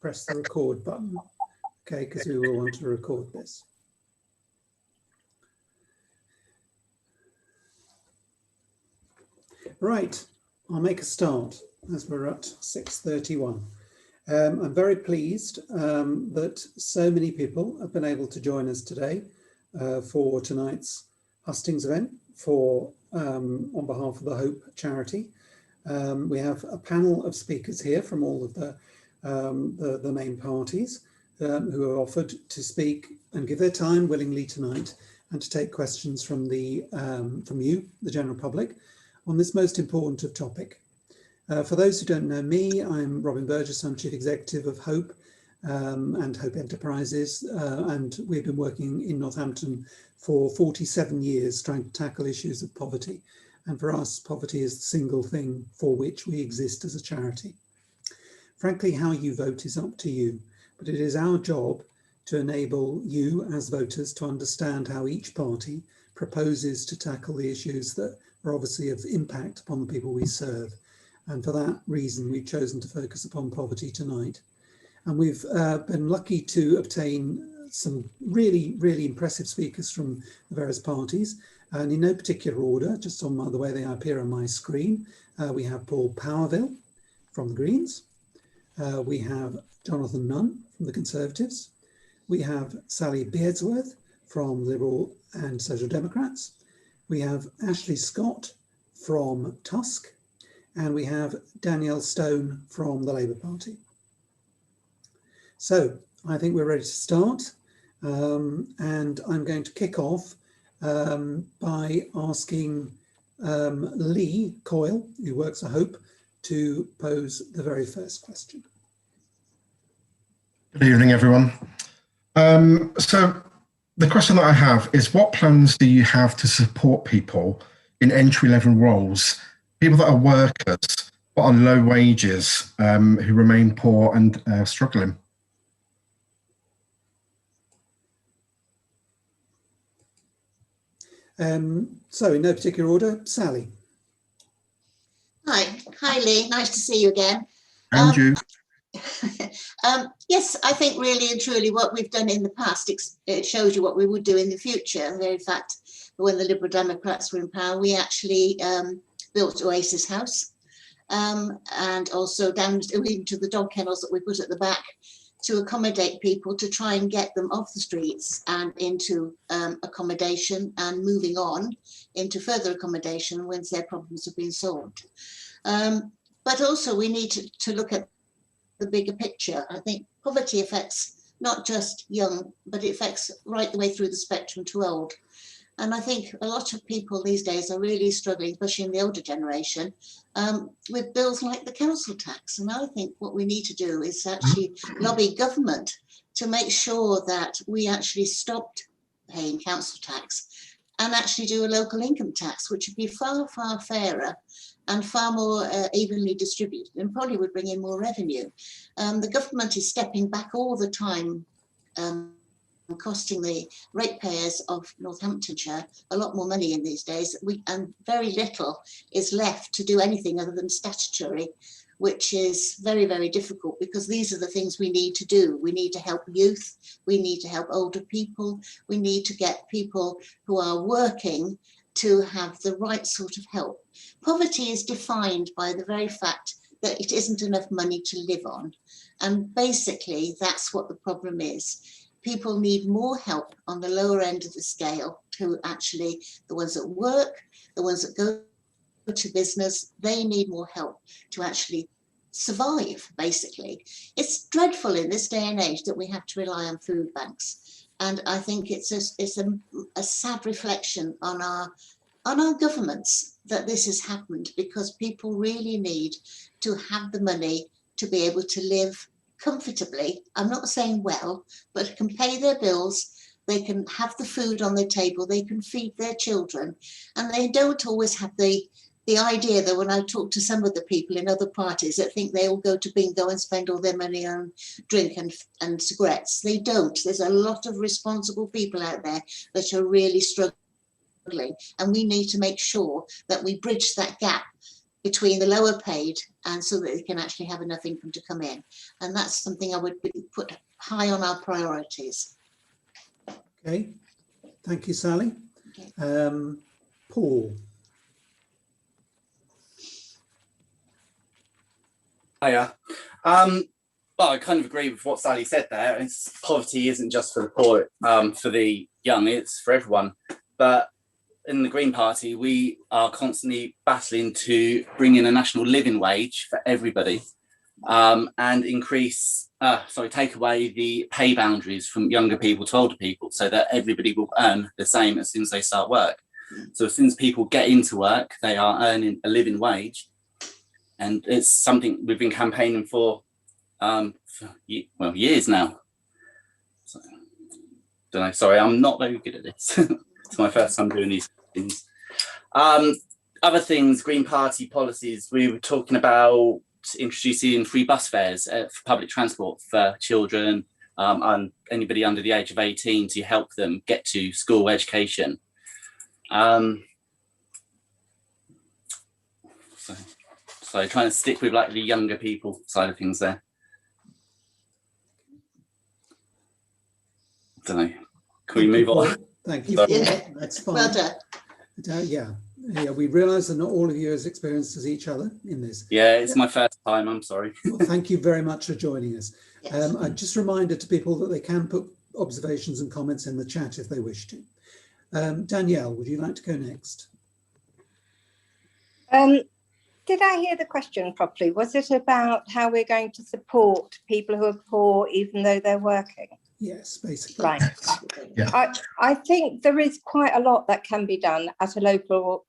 press the record button, okay, because we will want to record this. Right, I'll make a start as we're at 6:31. I'm very pleased that so many people have been able to join us today for tonight's hustings event on behalf of the Hope charity. We have a panel of speakers here from all of the main parties who have offered to speak and give their time willingly tonight and to take questions from you, the general public, on this most important of topic. For those who don't know me, I'm Robin Burgess. I'm Chief Executive of Hope and Hope Enterprises, and we've been working in Northampton for 47 years trying to tackle issues of poverty. And for us, poverty is the single thing for which we exist as a charity. Frankly, how you vote is up to you, but it is our job to enable you as voters to understand how each party proposes to tackle the issues that are obviously of impact upon the people we serve. And for that reason, we've chosen to focus upon poverty tonight. And we've been lucky to obtain some really, really impressive speakers from the various parties. And in no particular order, just on the way they appear on my screen, we have Paul Powerville from the Greens. We have Jonathan Nunn from the Conservatives. We have Sally Beardsworth from Liberal and Social Democrats. We have Ashley Scott from Tusk. And we have Danielle Stone from the Labour Party. So I think we're ready to start. And I'm going to kick off by asking Lee Coyle, who works at Hope, to pose the very first question. Good evening, everyone. So the question that I have is, what plans do you have to support people in entry-level roles, people that are workers but on low wages, who remain poor and struggling? So in no particular order, Sally. Hi Lee, nice to see you again. And you. Yes, I think really and truly what we've done in the past, it shows you what we would do in the future. In fact, when the Liberal Democrats were in power, we actually built Oasis House and also down into the dog kennels that we put at the back to accommodate people, to try and get them off the streets and into accommodation and moving on into further accommodation once their problems have been solved. But also we need to look at the bigger picture. I think poverty affects not just young, but it affects right the way through the spectrum to old. And I think a lot of people these days are really struggling, especially in the older generation, with bills like the council tax. And I think what we need to do is actually lobby government to make sure that we actually stopped paying council tax and actually do a local income tax, which would be far, far fairer and far more evenly distributed and probably would bring in more revenue. The government is stepping back all the time, costing the ratepayers of Northamptonshire a lot more money in these days, and very little is left to do anything other than statutory, which is very, very difficult, because these are the things we need to do. We need to help youth, we need to help older people, we need to get people who are working to have the right sort of help. Poverty is defined by the very fact that it isn't enough money to live on. And basically, that's what the problem is. People need more help on the lower end of the scale, to actually, the ones that work, the ones that go to business, they need more help to actually survive, basically. It's dreadful in this day and age that we have to rely on food banks. And I think it's a sad reflection on our governments that this has happened, because people really need to have the money to be able to live comfortably. I'm not saying well, but can pay their bills, they can have the food on their table, they can feed their children, and they don't always have the idea that, when I talk to some of the people in other parties that think they all go to bingo and spend all their money on drink and cigarettes, they don't. There's a lot of responsible people out there that are really struggling, and we need to make sure that we bridge that gap between the lower paid and so that they can actually have enough income to come in. And that's something I would put high on our priorities. Okay, thank you, Sally. Okay. Paul. Hiya. Well, I kind of agree with what Sally said there. Poverty isn't just for the poor, for the young, it's for everyone. But in the Green Party, we are constantly battling to bring in a national living wage for everybody, and take away the pay boundaries from younger people to older people so that everybody will earn the same as soon as they start work. So as soon as people get into work, they are earning a living wage. And it's something we've been campaigning for years now. So, don't know, sorry, I'm not very good at this. It's my first time doing these things. Other things, Green Party policies, we were talking about introducing free bus fares for public transport for children and anybody under the age of 18 to help them get to school education. So trying to stick with like the younger people side of things there. Don't know. Can we move on? Thank you. Yeah. That's fine. Well done. Yeah, we realise that not all of you as experienced as each other in this. Yeah, it's my first time, I'm sorry. Well, thank you very much for joining us. Yes. I just reminder to people that they can put observations and comments in the chat if they wish to. Danielle, would you like to go next? Did I hear the question properly? Was it about how we're going to support people who are poor even though they're working? Yes, basically. Right. Yeah. I think there is quite a lot that can be done at a local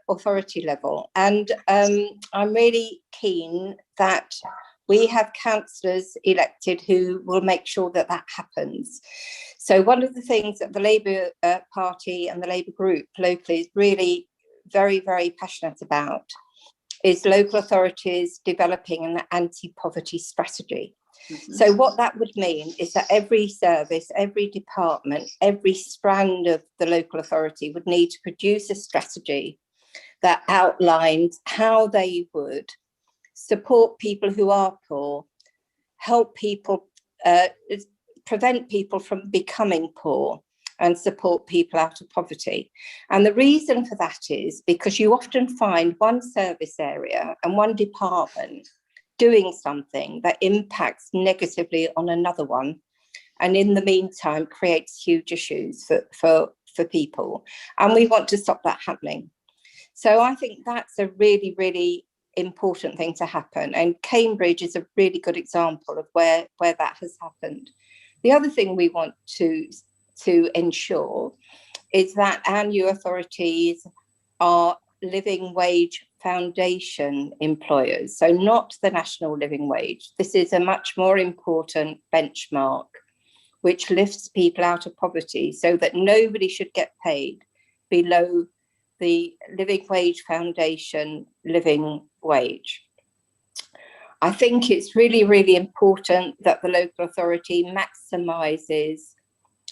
authority level. And I'm really keen that we have councillors elected who will make sure that that happens. So one of the things that the Labour Party and the Labour group locally is really very, very passionate about is local authorities developing an anti-poverty strategy. Mm-hmm. So what that would mean is that every service, every department, every strand of the local authority would need to produce a strategy that outlines how they would support people who are poor, help people, prevent people from becoming poor, and support people out of poverty. And the reason for that is because you often find one service area and one department doing something that impacts negatively on another one, and in the meantime creates huge issues for people. And we want to stop that happening. So I think that's a really, really important thing to happen. And Cambridge is a really good example of where that has happened. The other thing we want to ensure is that our new authorities are living wage foundation employers, so not the national living wage. This is a much more important benchmark which lifts people out of poverty so that nobody should get paid below the living wage foundation living wage. I think it's really, really important that the local authority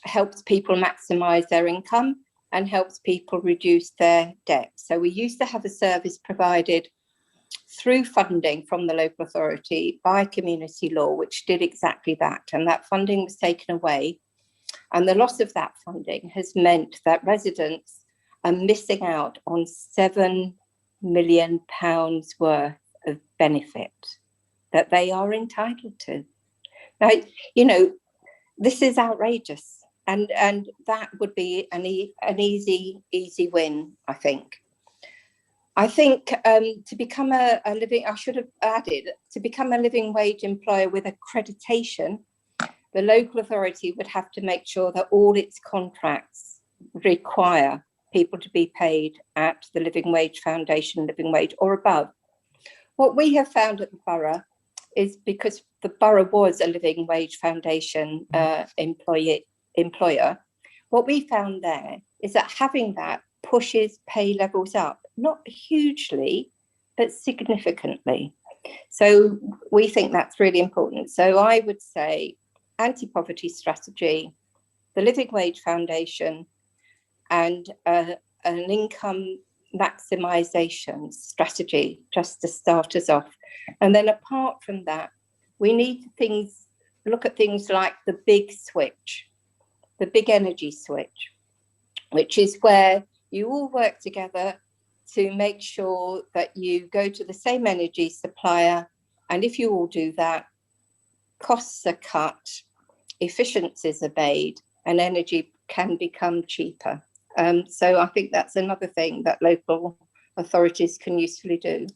helps people maximise their income and helps people reduce their debt. So we used to have a service provided through funding from the local authority by community law, which did exactly that. And that funding was taken away. And the loss of that funding has meant that residents are missing out on £7 million worth of benefit that they are entitled to. Now, you know, this is outrageous. And that would be an easy win, I think. I think to become a living, I should have added, to become a living wage employer with accreditation, the local authority would have to make sure that all its contracts require people to be paid at the living wage foundation, living wage or above. What we have found at the borough is, because the borough was a living wage foundation employer, what we found there is that having that pushes pay levels up, not hugely, but significantly. So we think that's really important. So I would say anti-poverty strategy, the Living Wage Foundation, and an income maximisation strategy, just to start us off. And then apart from that, we need to look at things like the big switch, the big energy switch, which is where you all work together to make sure that you go to the same energy supplier. And if you all do that, costs are cut, efficiencies are made, and energy can become cheaper. So I think that's another thing that local authorities can usefully do.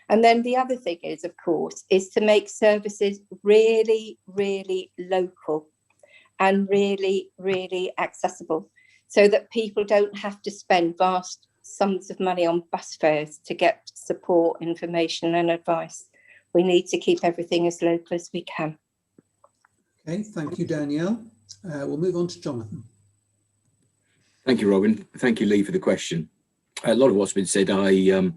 And then the other thing is, of course, is to make services really, really local and really, really accessible, so that people don't have to spend vast sums of money on bus fares to get support, information and advice. We need to keep everything as local as we can. Okay, thank you, Danielle. We'll move on to Jonathan. Thank you, Robin. Thank you, Lee, for the question. A lot of what's been said, I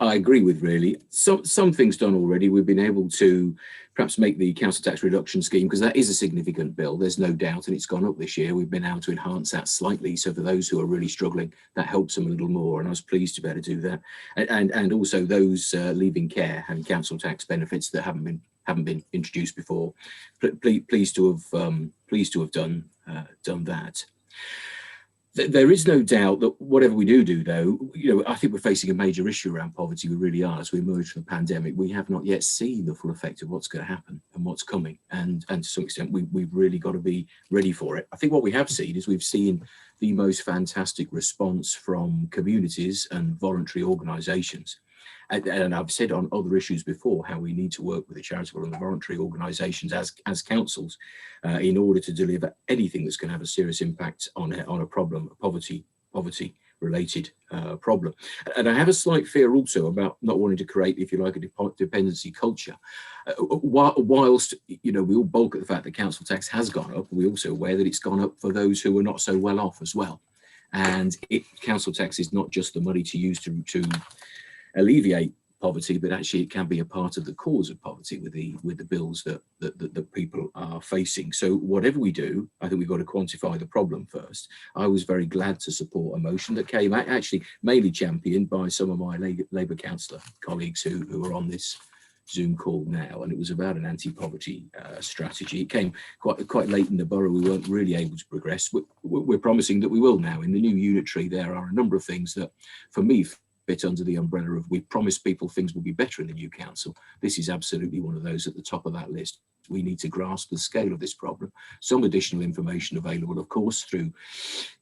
agree with, really. Some things done already. We've been able to perhaps make the council tax reduction scheme, because that is a significant bill, there's no doubt, and it's gone up this year. We've been able to enhance that slightly. So for those who are really struggling, that helps them a little more. And I was pleased to be able to do that. And also those leaving care and council tax benefits that haven't been introduced before. Pleased to have done that. There is no doubt that whatever we do, though, I think we're facing a major issue around poverty. We really are. As we emerge from the pandemic, we have not yet seen the full effect of what's going to happen and what's coming. And to some extent, we've really got to be ready for it. I think what we have seen is we've seen the most fantastic response from communities and voluntary organisations. And I've said on other issues before how we need to work with the charitable and the voluntary organisations as councils in order to deliver anything that's going to have a serious impact on a problem, a poverty related problem. And I have a slight fear also about not wanting to create, if you like, a dependency culture. Whilst we all balk at the fact that council tax has gone up, we're also aware that it's gone up for those who are not so well off as well. And council tax is not just the money to use to alleviate poverty, but actually it can be a part of the cause of poverty with the bills that people are facing. So whatever we do, I think we've got to quantify the problem first. I was very glad to support a motion that came actually mainly championed by some of my Labour councillor colleagues who are on this Zoom call now, and it was about an anti-poverty strategy. It came quite late in the borough. We weren't really able to progress. We're promising that we will now. In the new unitary, there are a number of things that, for me, fit under the umbrella of we promise people things will be better in the new council. This is absolutely one of those at the top of that list. We need to grasp the scale of this problem. Some additional information available, of course, through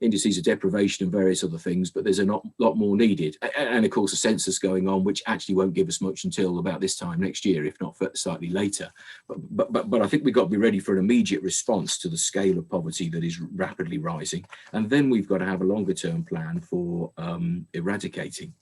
indices of deprivation and various other things, but there's a lot more needed. And of course, a census going on, which actually won't give us much until about this time next year, if not slightly later. But I think we've got to be ready for an immediate response to the scale of poverty that is rapidly rising. And then we've got to have a longer term plan for eradicating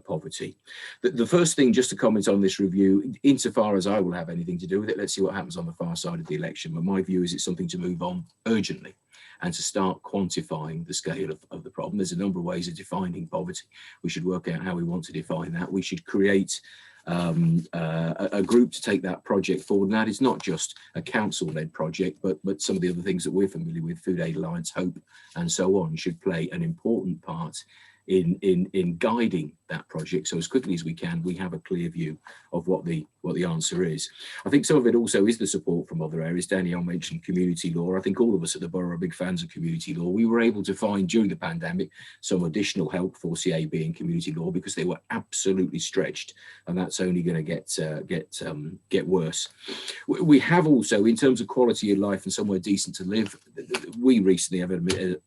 poverty. The first thing, just to comment on this review, insofar as I will have anything to do with it, let's see what happens on the far side of the election. But my view is it's something to move on urgently and to start quantifying the scale of the problem. There's a number of ways of defining poverty. We should work out how we want to define that. We should create a group to take that project forward. And that is not just a council-led project, but some of the other things that we're familiar with, Food Aid Alliance, Hope, and so on, should play an important part in guiding that project. So as quickly as we can, we have a clear view of what the answer is. I think some of it also is the support from other areas. Danielle mentioned community law. I think all of us at the borough are big fans of community law. We were able to find during the pandemic some additional help for CAB and community law because they were absolutely stretched, and that's only going to get worse. We have also, in terms of quality of life and somewhere decent to live, we recently have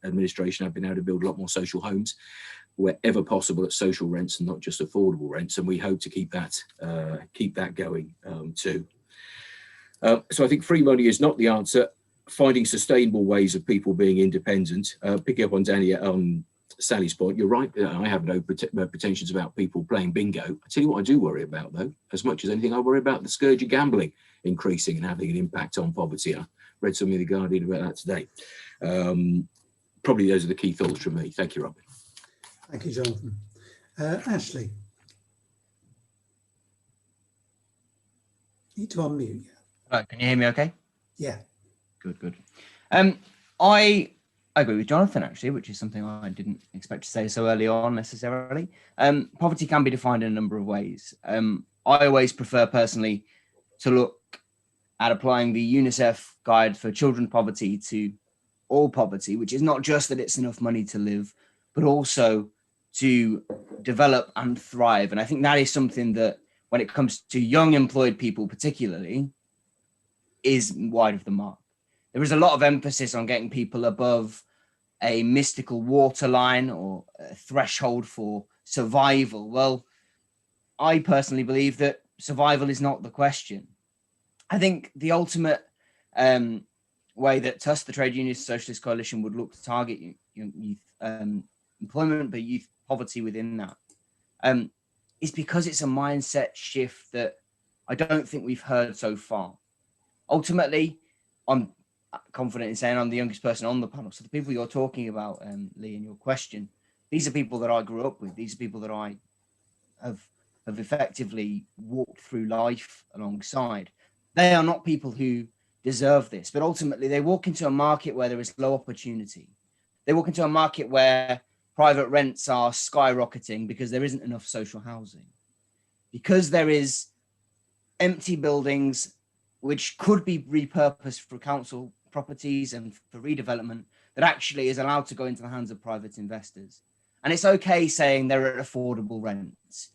administration have been able to build a lot more social homes wherever possible at social rents and not just affordable rents, and we hope to keep that going too. So I think free money is not the answer. Finding sustainable ways of people being independent. Picking up on Sally's point, you're right. I have no pretensions about people playing bingo. I tell you what I do worry about, though, as much as anything, I worry about the scourge of gambling increasing and having an impact on poverty. I read something in The Guardian about that today. Probably those are the key thoughts from me. Thank you, Robin. Thank you, Jonathan. Ashley. Need to unmute. Right, can you hear me okay? Yeah. Good. I I agree with Jonathan, actually, which is something I didn't expect to say so early on necessarily. Poverty can be defined in a number of ways. I always prefer personally to look at applying the UNICEF guide for children's poverty to all poverty, which is not just that it's enough money to live, but also to develop and thrive. And I think that is something that, when it comes to young employed people particularly, is wide of the mark. There is a lot of emphasis on getting people above a mystical waterline or a threshold for survival. Well, I personally believe that survival is not the question. I think the ultimate way that TUS, the Trade Union Socialist Coalition, would look to target youth employment, but youth poverty within that, is because it's a mindset shift that I don't think we've heard so far. Ultimately, I'm confident in saying I'm the youngest person on the panel. So the people you're talking about, Lee, in your question, these are people that I grew up with. These are people that I have effectively walked through life alongside. They are not people who deserve this, but ultimately they walk into a market where there is low opportunity. They walk into a market where private rents are skyrocketing because there isn't enough social housing, because there is empty buildings which could be repurposed for council properties and for redevelopment that actually is allowed to go into the hands of private investors. And it's okay saying they're at affordable rents.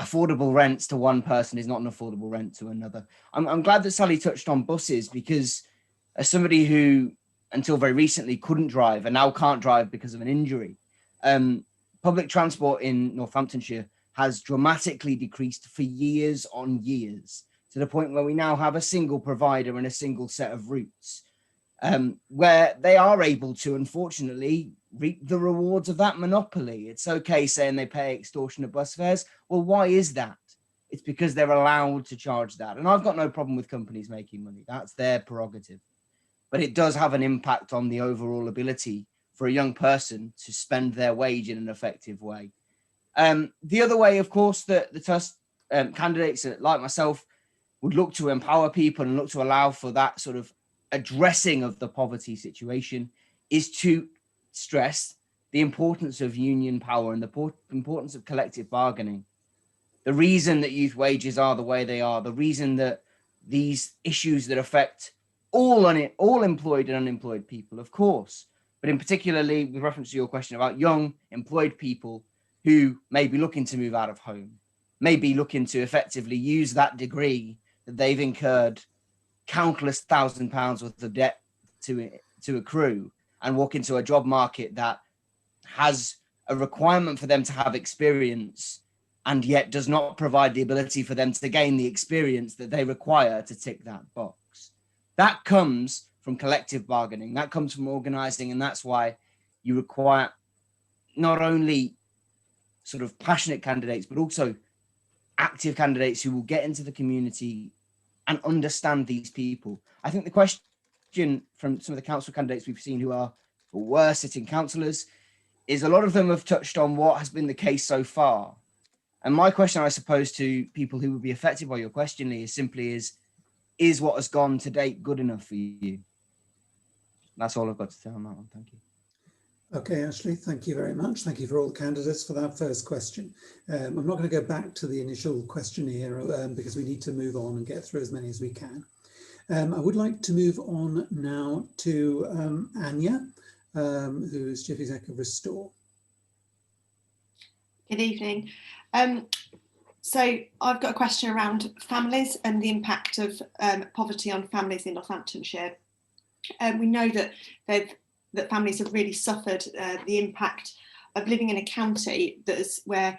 Affordable rents to one person is not an affordable rent to another. I'm glad that Sally touched on buses, because as somebody who until very recently couldn't drive and now can't drive because of an injury, public transport in Northamptonshire has dramatically decreased for years on years, to the point where we now have a single provider and a single set of routes, where they are able to, unfortunately, reap the rewards of that monopoly. It's okay saying they pay extortionate bus fares. Well, why is that? It's because they're allowed to charge that. And I've got no problem with companies making money. That's their prerogative. But it does have an impact on the overall ability for a young person to spend their wage in an effective way. The other way, of course, that the TUS candidates like myself would look to empower people and look to allow for that sort of addressing of the poverty situation is to stress the importance of union power and the importance of collective bargaining. The reason that youth wages are the way they are, the reason that these issues that affect all employed and unemployed people, of course, but in particularly with reference to your question about young employed people who may be looking to move out of home, may be looking to effectively use that degree that they've incurred countless £1,000s worth of debt to accrue, and walk into a job market that has a requirement for them to have experience and yet does not provide the ability for them to gain the experience that they require to tick that box. That comes from collective bargaining, that comes from organising, and that's why you require not only sort of passionate candidates, but also active candidates who will get into the community and understand these people. I think the question from some of the council candidates we've seen who were sitting councillors is a lot of them have touched on what has been the case so far. And my question, I suppose, to people who would be affected by your question, Lee, is simply is what has gone to date good enough for you? That's all I've got to say on that one. Thank you. Okay, Ashley, thank you very much. Thank you for all the candidates for that first question. I'm not going to go back to the initial questionnaire because we need to move on and get through as many as we can. I would like to move on now to Anya, who's Chief Executive of Restore. Good evening. So I've got a question around families and the impact of poverty on families in Northamptonshire. We know that families have really suffered the impact of living in a county where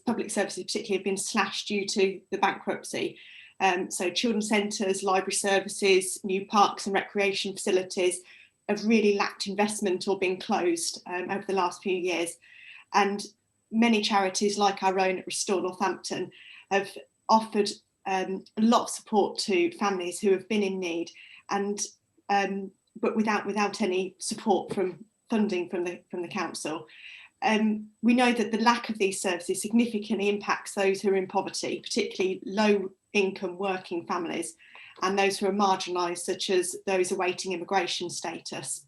public services particularly, have been slashed due to the bankruptcy. So children's centres, library services, new parks and recreation facilities have really lacked investment or been closed over the last few years. And many charities like our own at Restore Northampton have offered a lot of support to families who have been in need, and but without any support from funding from the council. We know that the lack of these services significantly impacts those who are in poverty, particularly low income working families, and those who are marginalised, such as those awaiting immigration status.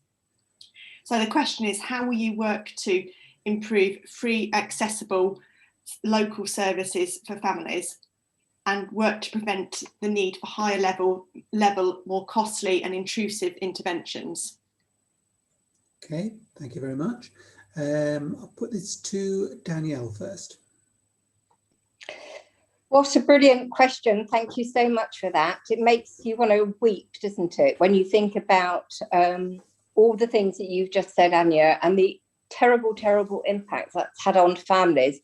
So the question is, how will you work to improve free, accessible local services for families and work to prevent the need for higher level, more costly and intrusive interventions? Okay, thank you very much. I'll put this to Danielle first. What a brilliant question. Thank you so much for that. It makes you want to weep, doesn't it, when you think about all the things that you've just said, Anya, and the terrible, terrible impact that's had on families.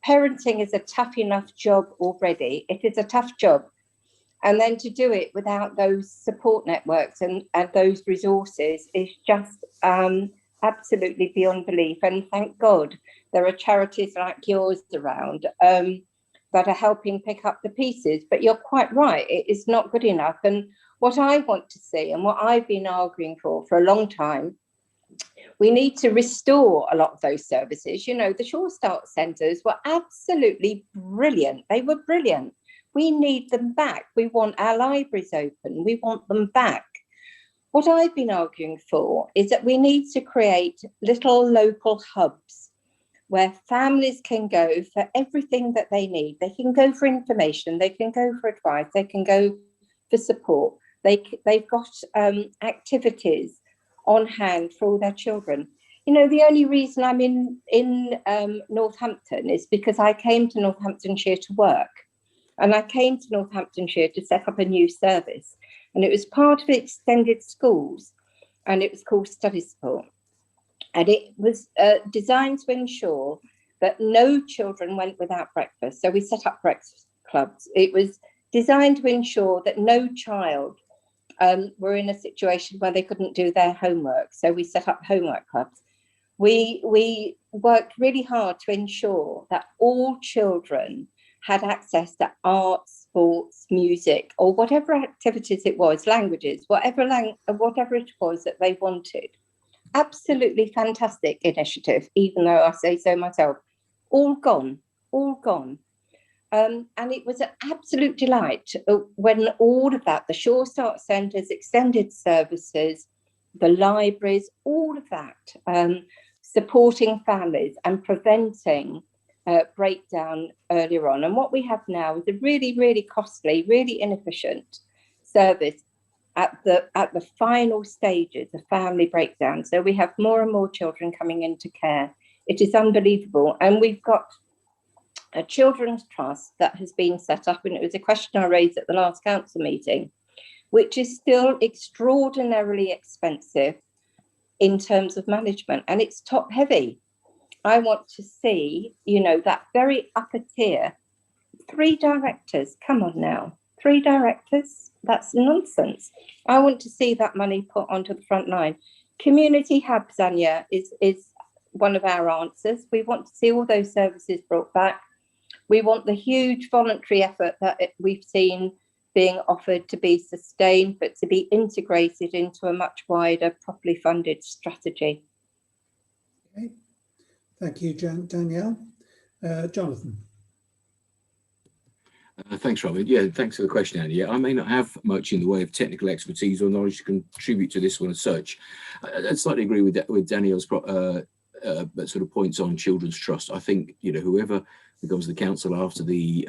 Parenting is a tough enough job already. It is a tough job. And then to do it without those support networks and those resources is just absolutely beyond belief. And thank God there are charities like yours around that are helping pick up the pieces. But you're quite right, it is not good enough. And what I want to see, and what I've been arguing for a long time, we need to restore a lot of those services. You know, the Sure Start centres were absolutely brilliant. They were brilliant. We need them back. We want our libraries open. We want them back. What I've been arguing for is that we need to create little local hubs where families can go for everything that they need. They can go for information, they can go for advice, they can go for support. They've got activities on hand for all their children. You know, the only reason I'm in Northampton is because I came to Northamptonshire to work. And I came to Northamptonshire to set up a new service. And it was part of extended schools, and it was called Study Support. And it was designed to ensure that no children went without breakfast. So we set up breakfast clubs. It was designed to ensure that no child were in a situation where they couldn't do their homework. So we set up homework clubs. We worked really hard to ensure that all children had access to art, sports, music, or whatever activities it was, languages, whatever it was that they wanted. Absolutely fantastic initiative, even though I say so myself. All gone. And it was an absolute delight when all of that, the Sure Start centres, extended services, the libraries, all of that, supporting families and preventing breakdown earlier on. And what we have now is a really, really costly, really inefficient service at the final stages of family breakdown. So we have more and more children coming into care. It is unbelievable. And we've got a children's trust that has been set up, and it was a question I raised at the last council meeting, which is still extraordinarily expensive in terms of management, and it's top heavy. I want to see, you know, that very upper tier, 3 directors, come on now, 3 directors, that's nonsense. I want to see that money put onto the front line. Community hubs, Anya, is one of our answers. We want to see all those services brought back. We want the huge voluntary effort that we've seen being offered to be sustained, but to be integrated into a much wider, properly funded strategy. Okay. Thank you, Danielle. Jonathan. Thanks, Robin. Yeah, thanks for the question, Andy. Yeah, I may not have much in the way of technical expertise or knowledge to contribute to this one as such. I slightly agree with Danielle's sort of points on children's trust. I think, you know, whoever becomes the council after the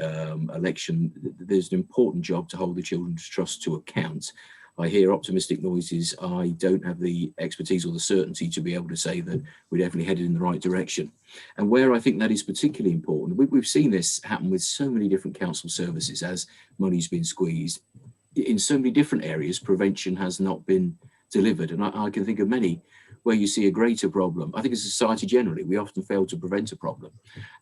election, there's an important job to hold the children's trust to account. I hear optimistic noises. I don't have the expertise or the certainty to be able to say that we're definitely headed in the right direction. And where I think that is particularly important, we've seen this happen with so many different council services as money's been squeezed. In so many different areas, prevention has not been delivered. And I can think of many where you see a greater problem. I think as a society generally, we often fail to prevent a problem.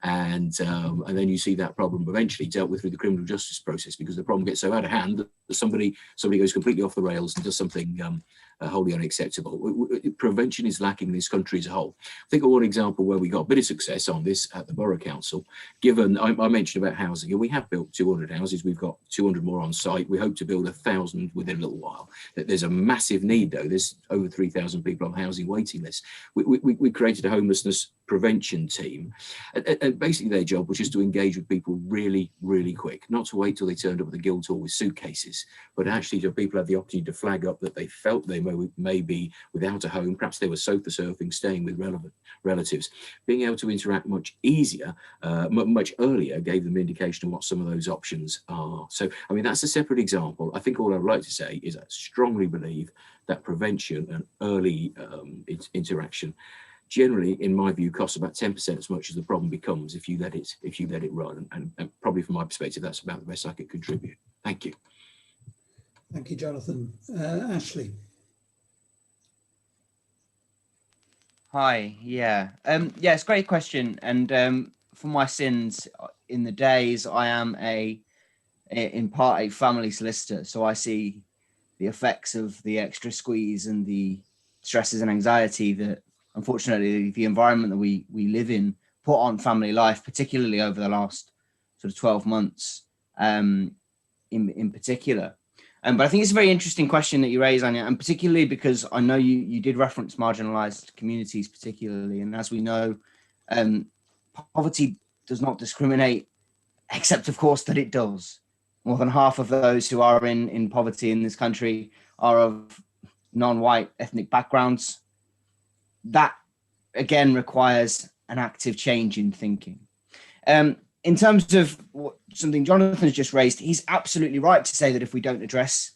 And then you see that problem eventually dealt with through the criminal justice process, because the problem gets so out of hand that somebody goes completely off the rails and does something wholly unacceptable. Prevention is lacking in this country as a whole. I think of one example where we got a bit of success on this at the Borough Council, given I mentioned about housing, and we have built 200 houses. We've got 200 more on site. We hope to build 1,000 within a little while. There's a massive need though. There's over 3,000 people on housing waiting list. We created a homelessness prevention team, and basically their job was just to engage with people really, really quick, not to wait till they turned up at the Guildhall with suitcases, but actually to people have the opportunity to flag up that they felt they may be without a home, perhaps they were sofa surfing, staying with relevant relatives. Being able to interact much easier, much earlier, gave them an indication of what some of those options are. So, I mean, that's a separate example. I think all I'd like to say is I strongly believe that prevention and early interaction generally, in my view, costs about 10% as much as the problem becomes if you let it run. And probably from my perspective, that's about the best I could contribute. Thank you. Thank you, Jonathan. Ashley. Hi, yeah, it's a great question. And for my sins in the days, I am in part a family solicitor, so I see the effects of the extra squeeze and the stresses and anxiety that, unfortunately, the environment that we live in put on family life, particularly over the last sort of 12 months, in particular. But I think it's a very interesting question that you raise, Anya, and particularly because I know you did reference marginalised communities particularly, and as we know, poverty does not discriminate, except of course that it does. More than half of those who are in poverty in this country are of non-white ethnic backgrounds. That again requires an active change in thinking. In terms of something Jonathan's just raised, he's absolutely right to say that if we don't address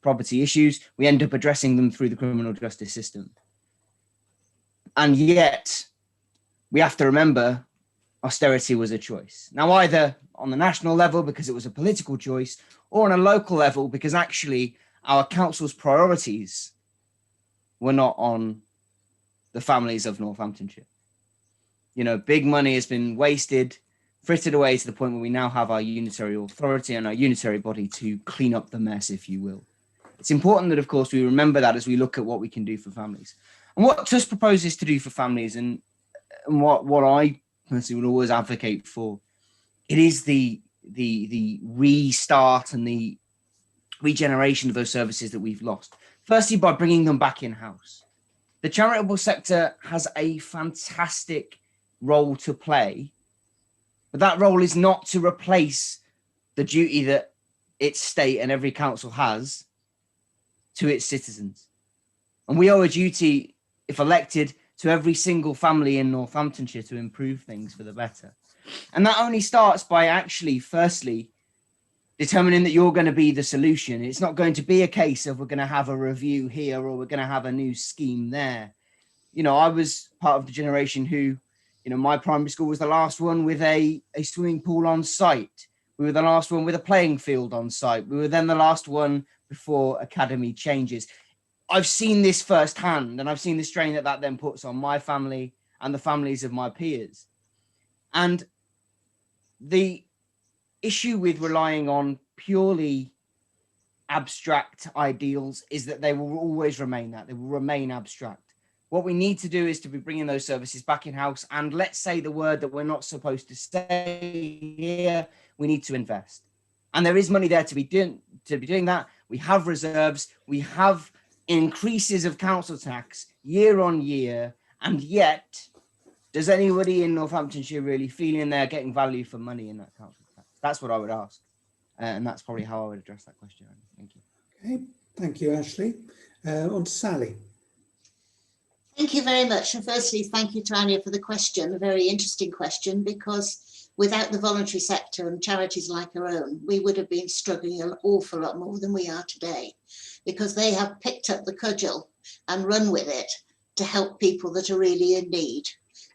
poverty issues, we end up addressing them through the criminal justice system. And yet, we have to remember austerity was a choice. Now, either on the national level because it was a political choice, or on a local level because actually our council's priorities were not on the families of Northamptonshire. You know, big money has been wasted, frittered away to the point where we now have our unitary authority and our unitary body to clean up the mess, if you will. It's important that, of course, we remember that as we look at what we can do for families. And what TUS proposes to do for families, and what I personally would always advocate for, it is the restart and the regeneration of those services that we've lost. Firstly, by bringing them back in-house. The charitable sector has a fantastic role to play, but that role is not to replace the duty that its state and every council has to its citizens. And we owe a duty, if elected, to every single family in Northamptonshire to improve things for the better. And that only starts by actually, firstly, determining that you're going to be the solution. It's not going to be a case of we're going to have a review here or we're going to have a new scheme there. You know, I was part of the generation who, you know, my primary school was the last one with a swimming pool on site. We were the last one with a playing field on site. We were then the last one before academy changes. I've seen this firsthand, and I've seen the strain that then puts on my family and the families of my peers. And the issue with relying on purely abstract ideals is that they will always remain that. They will remain abstract. What we need to do is to be bringing those services back in-house, and let's say the word that we're not supposed to say here, we need to invest. And there is money there to be doing that. We have reserves, we have increases of council tax year on year, and yet, does anybody in Northamptonshire really feel in there getting value for money in that council tax? That's what I would ask. And that's probably how I would address that question. Thank you. Okay, thank you, Ashley. On to Sally. Thank you very much. And firstly, thank you to Anya for the question, a very interesting question, because without the voluntary sector and charities like our own, we would have been struggling an awful lot more than we are today, because they have picked up the cudgel and run with it to help people that are really in need.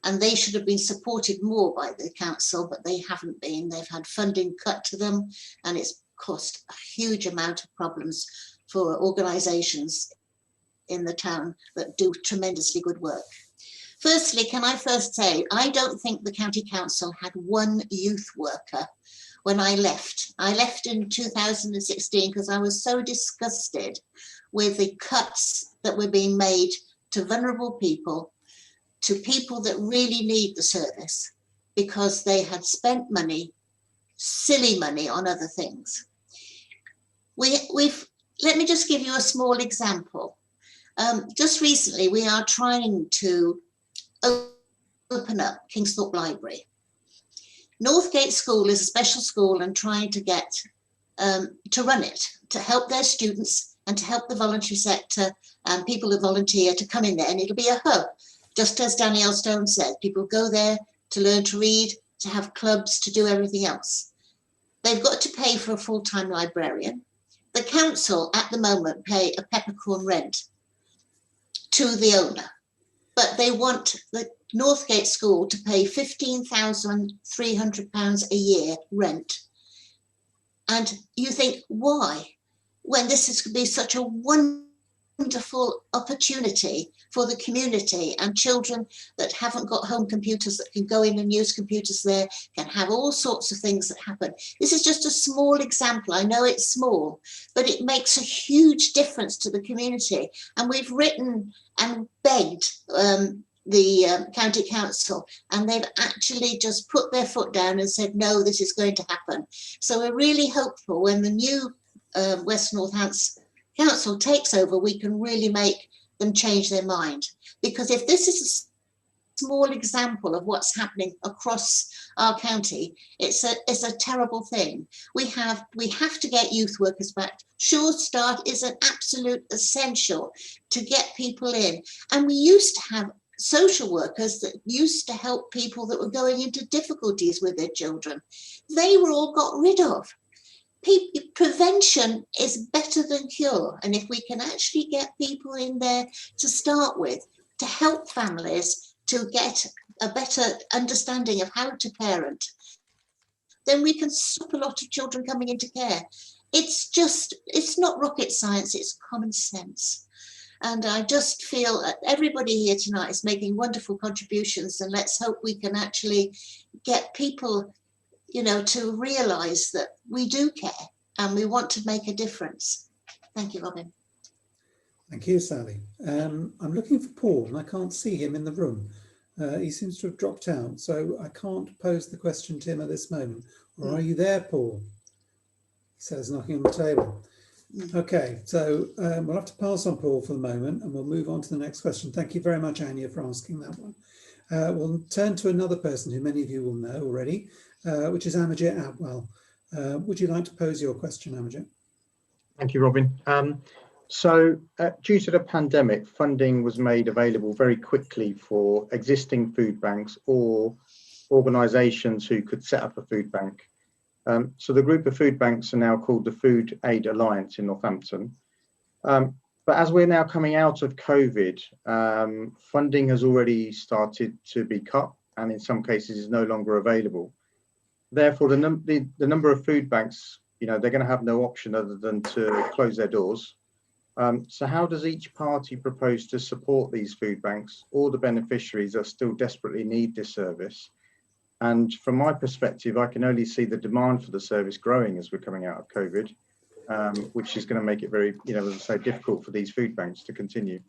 And they should have been supported more by the council, but they haven't been. They've had funding cut to them, and it's caused a huge amount of problems for organisations in the town that do tremendously good work. Firstly, can I first say, I don't think the county council had one youth worker when I left. I left in 2016 because I was so disgusted with the cuts that were being made to vulnerable people, to people that really need the service, because they had spent money, silly money, on other things. Let me just give you a small example. Just recently, we are trying to open up Kingsthorpe Library. Northgate School is a special school and trying to get to run it, to help their students and to help the voluntary sector and people who volunteer to come in there, and it'll be a hub. Just as Danielle Stone said, people go there to learn to read, to have clubs, to do everything else. They've got to pay for a full-time librarian. The council at the moment pay a peppercorn rent to the owner, but they want the Northgate School to pay £15,300 a year rent. And you think, why? When this is going to be such a wonderful opportunity for the community, and children that haven't got home computers that can go in and use computers there, can have all sorts of things that happen. This is just a small example. I know it's small, but it makes a huge difference to the community. And we've written and begged the county council, and they've actually just put their foot down and said, no, this is going to happen. So we're really hopeful when the new West Northampton Council takes over, we can really make them change their mind. Because if this is a small example of what's happening across our county, it's a terrible thing. We have to get youth workers back. Sure Start is an absolute essential to get people in. And we used to have social workers that used to help people that were going into difficulties with their children. They were all got rid of. Prevention is better than cure. And if we can actually get people in there to start with, to help families to get a better understanding of how to parent, then we can stop a lot of children coming into care. It's not rocket science, it's common sense. And I just feel that everybody here tonight is making wonderful contributions, and let's hope we can actually get people, to realise that we do care and we want to make a difference. Thank you, Robin. Thank you, Sally. I'm looking for Paul and I can't see him in the room. He seems to have dropped out, so I can't pose the question to him at this moment. Or are you there, Paul? He says, knocking on the table. Okay, so we'll have to pass on Paul for the moment and we'll move on to the next question. Thank you very much, Anya, for asking that one. We'll turn to another person who many of you will know already, which is Amajit Atwell. Would you like to pose your question, Amajit? Thank you, Robin. So due to the pandemic, funding was made available very quickly for existing food banks or organisations who could set up a food bank. So the group of food banks are now called the Food Aid Alliance in Northampton. But as we're now coming out of COVID, funding has already started to be cut and in some cases is no longer available. Therefore, the number of food banks, they're going to have no option other than to close their doors. So how does each party propose to support these food banks or the beneficiaries that still desperately need this service? And from my perspective, I can only see the demand for the service growing as we're coming out of COVID, which is going to make it very, as I say, difficult for these food banks to continue.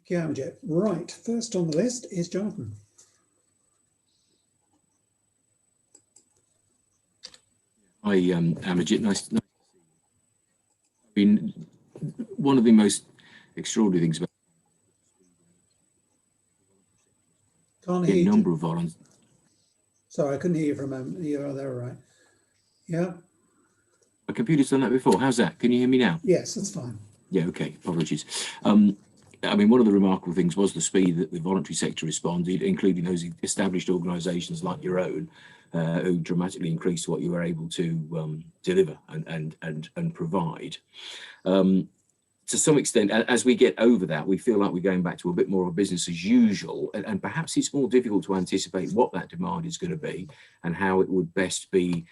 Thank you, Amajit. Right, first on the list is Jonathan. Hi, Amajit. Nice to see you. I mean, one of the most extraordinary things about the number of volunteers. Sorry, I couldn't hear you for a moment. You're there, all right? Yeah. My computer's done that before. How's that? Can you hear me now? Yes, that's fine. Yeah. Okay. Apologies. I mean, one of the remarkable things was the speed that the voluntary sector responded, including those established organisations like your own, who dramatically increased what you were able to deliver and provide. To some extent, as we get over that, we feel like we're going back to a bit more of a business as usual, and perhaps it's more difficult to anticipate what that demand is going to be and how it would best be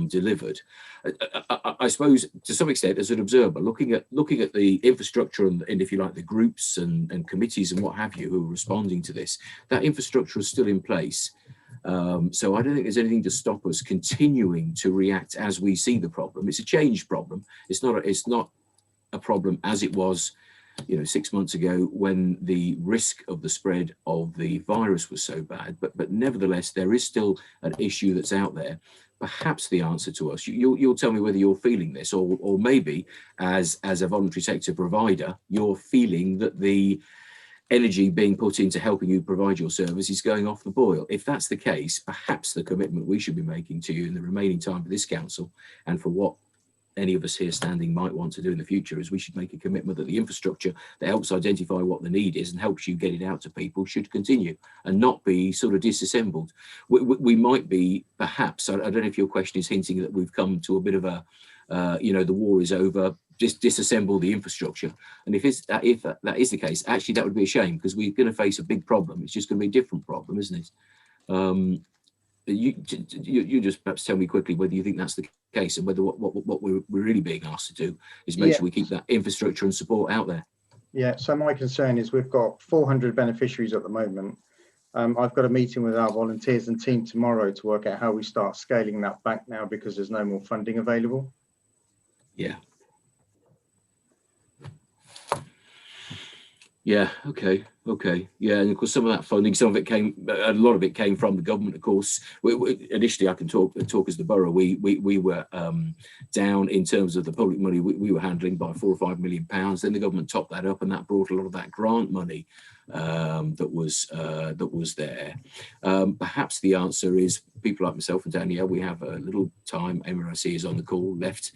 delivered. I suppose, to some extent, as an observer, looking at the infrastructure and if you like, the groups and committees and what have you who are responding to this, that infrastructure is still in place. So I don't think there's anything to stop us continuing to react as we see the problem. It's a change problem. It's not a problem as it was, 6 months ago when the risk of the spread of the virus was so bad. But nevertheless, there is still an issue that's out there. Perhaps the answer to us, you'll tell me whether you're feeling this, or maybe as a voluntary sector provider, you're feeling that the energy being put into helping you provide your service is going off the boil. If that's the case, perhaps the commitment we should be making to you in the remaining time for this council and for what any of us here standing might want to do in the future is we should make a commitment that the infrastructure that helps identify what the need is and helps you get it out to people should continue and not be sort of disassembled. We might be, perhaps, I don't know if your question is hinting that we've come to a bit of a, the war is over, just disassemble the infrastructure. And if that is the case, actually that would be a shame, because we're going to face a big problem. It's just going to be a different problem, isn't it? You just perhaps tell me quickly whether you think that's the case, and whether what we're really being asked to do is make sure we keep that infrastructure and support out there. Yeah, so my concern is we've got 400 beneficiaries at the moment. I've got a meeting with our volunteers and team tomorrow to work out how we start scaling that back now, because there's no more funding available. Yeah. Yeah, okay. Yeah, and of course some of that funding, a lot of it came from the government, of course. Initially, I can talk as the borough, we were down in terms of the public money we were handling by £4 or £5 million. Then the government topped that up, and that brought a lot of that grant money that was there. Perhaps the answer is people like myself and Danielle, we have a little time, MRC is on the call, left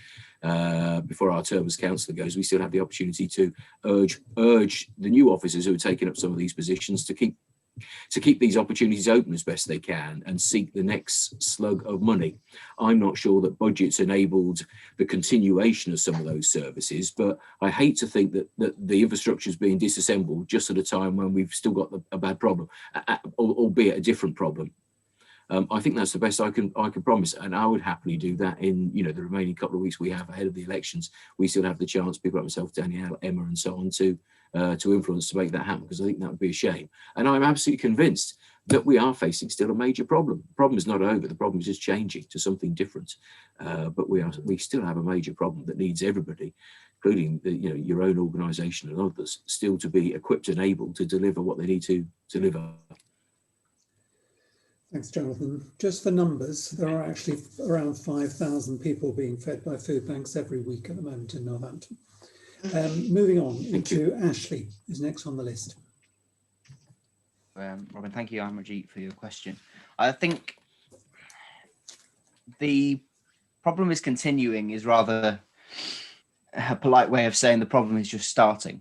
before our term as councillor goes. We still have the opportunity to urge the new officers who are taking up some of these positions to keep these opportunities open as best they can and seek the next slug of money. I'm not sure that budgets enabled the continuation of some of those services, but I hate to think that the infrastructure is being disassembled just at a time when we've still got a bad problem, albeit a different problem. I think that's the best I can promise, and I would happily do that in the remaining couple of weeks we have ahead of the elections. We still have the chance, people like myself, Danielle, Emma, and so on, to influence to make that happen, because I think that would be a shame. And I'm absolutely convinced that we are facing still a major problem. The problem is not over. The problem is just changing to something different. But we still have a major problem that needs everybody, including your own organisation and others, still to be equipped and able to deliver what they need to deliver. Thanks, Jonathan. Just for numbers, there are actually around 5,000 people being fed by food banks every week at the moment in Northampton. Moving on into Ashley, who's next on the list. Robin, thank you, Amarjeet, for your question. I think the problem is continuing is rather a polite way of saying the problem is just starting.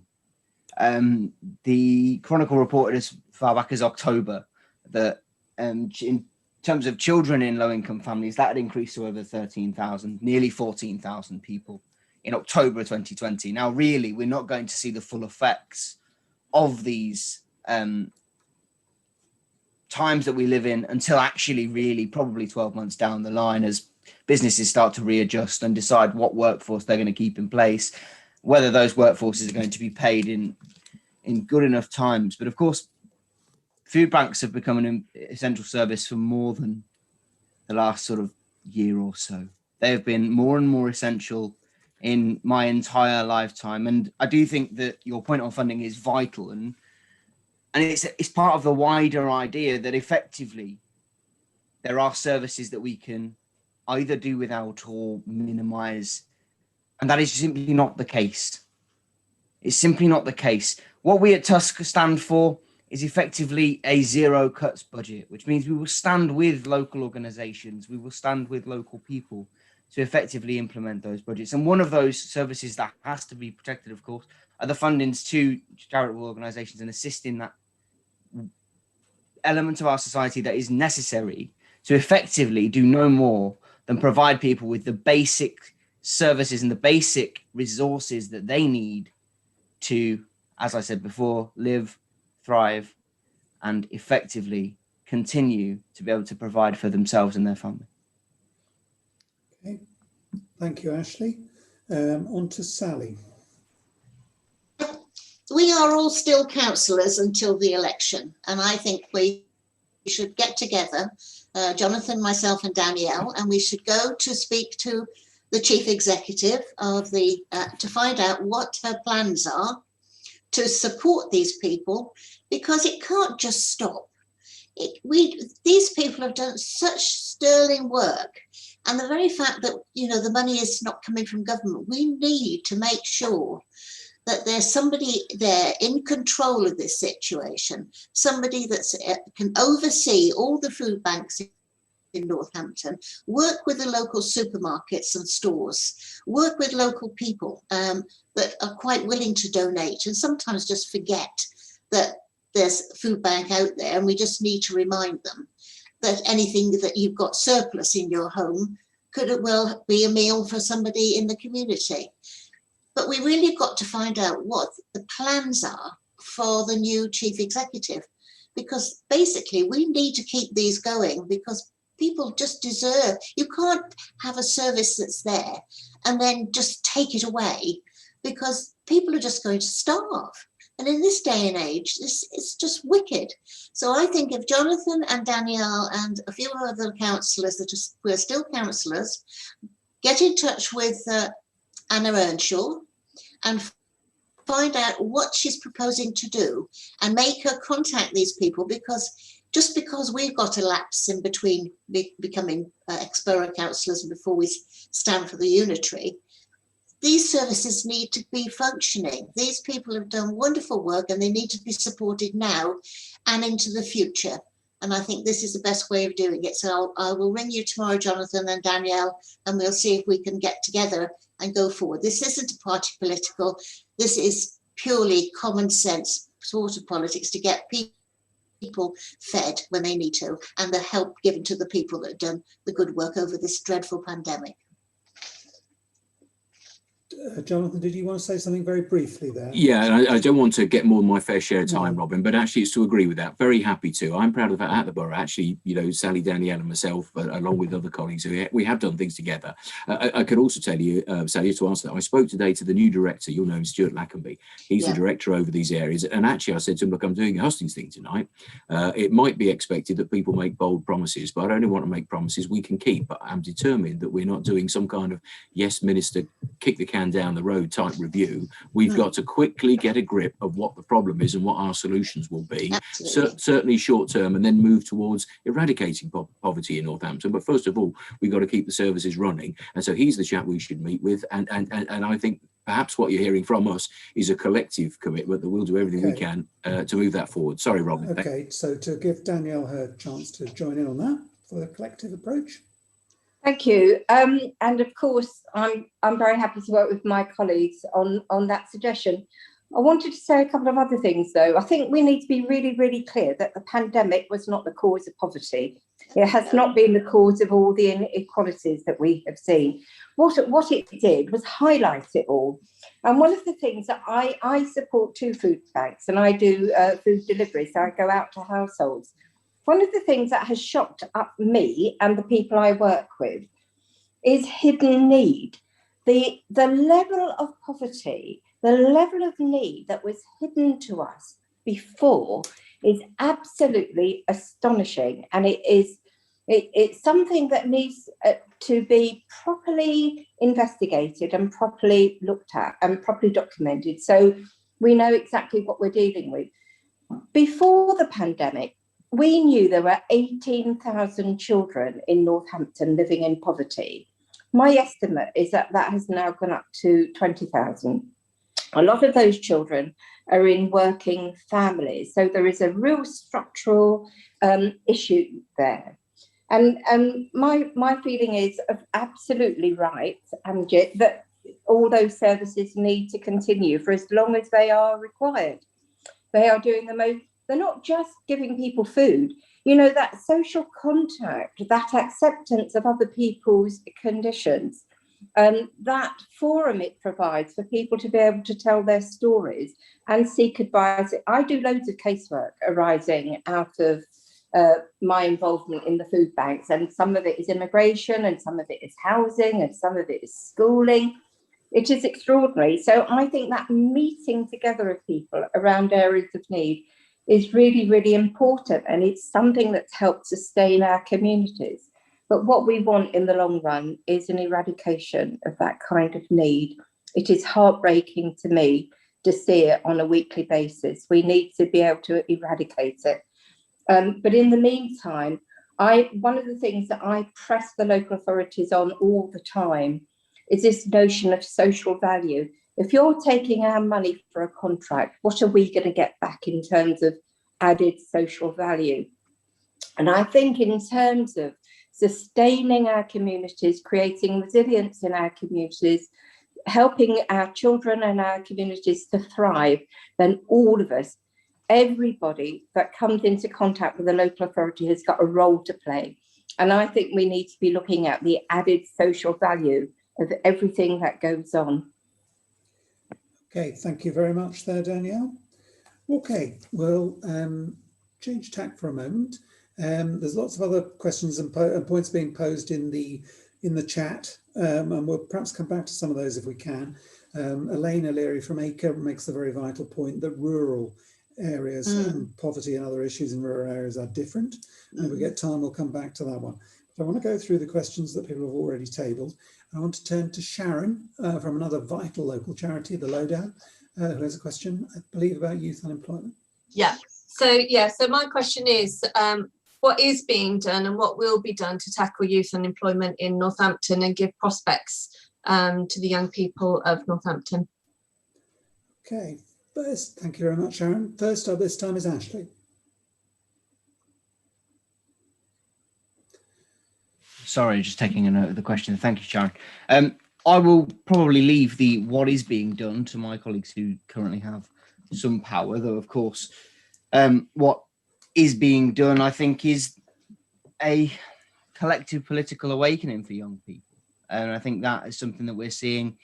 The Chronicle reported as far back as October that in terms of children in low-income families, that had increased to over 13,000, nearly 14,000 people in October 2020. Now, really, we're not going to see the full effects of these times that we live in until actually really probably 12 months down the line, as businesses start to readjust and decide what workforce they're going to keep in place, whether those workforces are going to be paid in good enough times. But of course, food banks have become an essential service for more than the last sort of year or so. They have been more and more essential in my entire lifetime. And I do think that your point on funding is vital. And it's part of the wider idea that effectively there are services that we can either do without or minimise. And that is simply not the case. It's simply not the case. What we at Tusk stand for is effectively a zero cuts budget, which means we will stand with local organisations, we will stand with local people to effectively implement those budgets. And one of those services that has to be protected, of course, are the fundings to charitable organisations and assist in that element of our society that is necessary to effectively do no more than provide people with the basic services and the basic resources that they need to, as I said before, live, thrive, and effectively continue to be able to provide for themselves and their family. Okay, thank you, Ashley. On to Sally. We are all still councillors until the election, and I think we should get together, Jonathan, myself and Danielle, and we should go to speak to the chief executive of the to find out what her plans are to support these people, because it can't just stop. These people have done such sterling work, and the very fact that the money is not coming from government, we need to make sure that there's somebody there in control of this situation, somebody that can oversee all the food banks in Northampton, work with the local supermarkets and stores, work with local people that are quite willing to donate, and sometimes just forget that there's a food bank out there, and we just need to remind them that anything that you've got surplus in your home could well be a meal for somebody in the community. But we really got to find out what the plans are for the new chief executive, because basically we need to keep these going, because people just deserve, you can't have a service that's there and then just take it away, because people are just going to starve. And in this day and age, it's just wicked. So I think if Jonathan and Danielle and a few other councillors who are still councillors get in touch with Anna Earnshaw and find out what she's proposing to do and make her contact these people, because just because we've got a lapse in between becoming ex-borough councillors and before we stand for the unitary, these services need to be functioning. These people have done wonderful work and they need to be supported now and into the future. And I think this is the best way of doing it. So I will ring you tomorrow, Jonathan and Danielle, and we'll see if we can get together and go forward. This isn't a party political. This is purely common sense sort of politics to get people fed when they need to, and the help given to the people that have done the good work over this dreadful pandemic. Jonathan, did you want to say something very briefly there? Yeah, and I don't want to get more than my fair share of time, Robin, but actually it's to agree with that. Very happy to. I'm proud of that at the borough. Actually, you know, Sally, Danielle and myself, along with other colleagues, we have done things together. I could also tell you, Sally, to answer that, I spoke today to the new director, you'll know him, Stuart Lackenby. He's the director over these areas. And actually I said to him, look, I'm doing a hustings thing tonight. It might be expected that people make bold promises, but I only want to make promises we can keep. But I'm determined that we're not doing some kind of, yes, minister, kick the can down the road type review. We've got to quickly get a grip of what the problem is and what our solutions will be, certainly short term, and then move towards eradicating poverty in Northampton. But first of all, we've got to keep the services running. And so he's the chap we should meet with. And I think perhaps what you're hearing from us is a collective commitment that we'll do everything we can to move that forward. Sorry, Robin. Okay, so to give Danielle her chance to join in on that for the collective approach. Thank you. And of course, I'm very happy to work with my colleagues on that suggestion. I wanted to say a couple of other things, though. I think we need to be really, really clear that the pandemic was not the cause of poverty. It has not been the cause of all the inequalities that we have seen. What it did was highlight it all. And one of the things that I support 2 food banks, and I do food delivery, so I go out to households. One of the things that has shocked up me and the people I work with is hidden need. The level of poverty, the level of need that was hidden to us before is absolutely astonishing. And it's something that needs to be properly investigated and properly looked at and properly documented, so we know exactly what we're dealing with. Before the pandemic, we knew there were 18,000 children in Northampton living in poverty. My estimate is that has now gone up to 20,000. A lot of those children are in working families, so there is a real structural issue there. And my feeling is absolutely right, Amjit, that all those services need to continue for as long as they are required. They are doing the most. They're not just giving people food, you know, that social contact, that acceptance of other people's conditions, that forum it provides for people to be able to tell their stories and seek advice. I do loads of casework arising out of my involvement in the food banks, and some of it is immigration and some of it is housing and some of it is schooling. It is extraordinary. So I think that meeting together of people around areas of need is really, really important, and it's something that's helped sustain our communities. But what we want in the long run is an eradication of that kind of need. It is heartbreaking to me to see it on a weekly basis. We need to be able to eradicate it. But in the meantime, one of the things that I press the local authorities on all the time is this notion of social value. If you're taking our money for a contract, what are we going to get back in terms of added social value? And I think in terms of sustaining our communities, creating resilience in our communities, helping our children and our communities to thrive, then all of us, everybody that comes into contact with the local authority has got a role to play. And I think we need to be looking at the added social value of everything that goes on. Okay, thank you very much there, Danielle. Okay, we'll change tack for a moment. There's lots of other questions and points being posed in the chat, and we'll perhaps come back to some of those if we can. Elaine O'Leary from ACRE makes the very vital point that rural areas and poverty and other issues in rural areas are different. And if we get time, we'll come back to that one. But I want to go through the questions that people have already tabled. I want to turn to Sharon from another vital local charity, the Lowdown, who has a question, I believe, about youth unemployment. Yeah. So my question is, what is being done and what will be done to tackle youth unemployment in Northampton and give prospects to the young people of Northampton? Okay, first, thank you very much, Sharon. First up this time is Ashley. Sorry, just taking a note of the question. Thank you, Sharon. I will probably leave the what is being done to my colleagues who currently have some power, though, of course, what is being done, I think, is a collective political awakening for young people. And I think that is something that we're seeing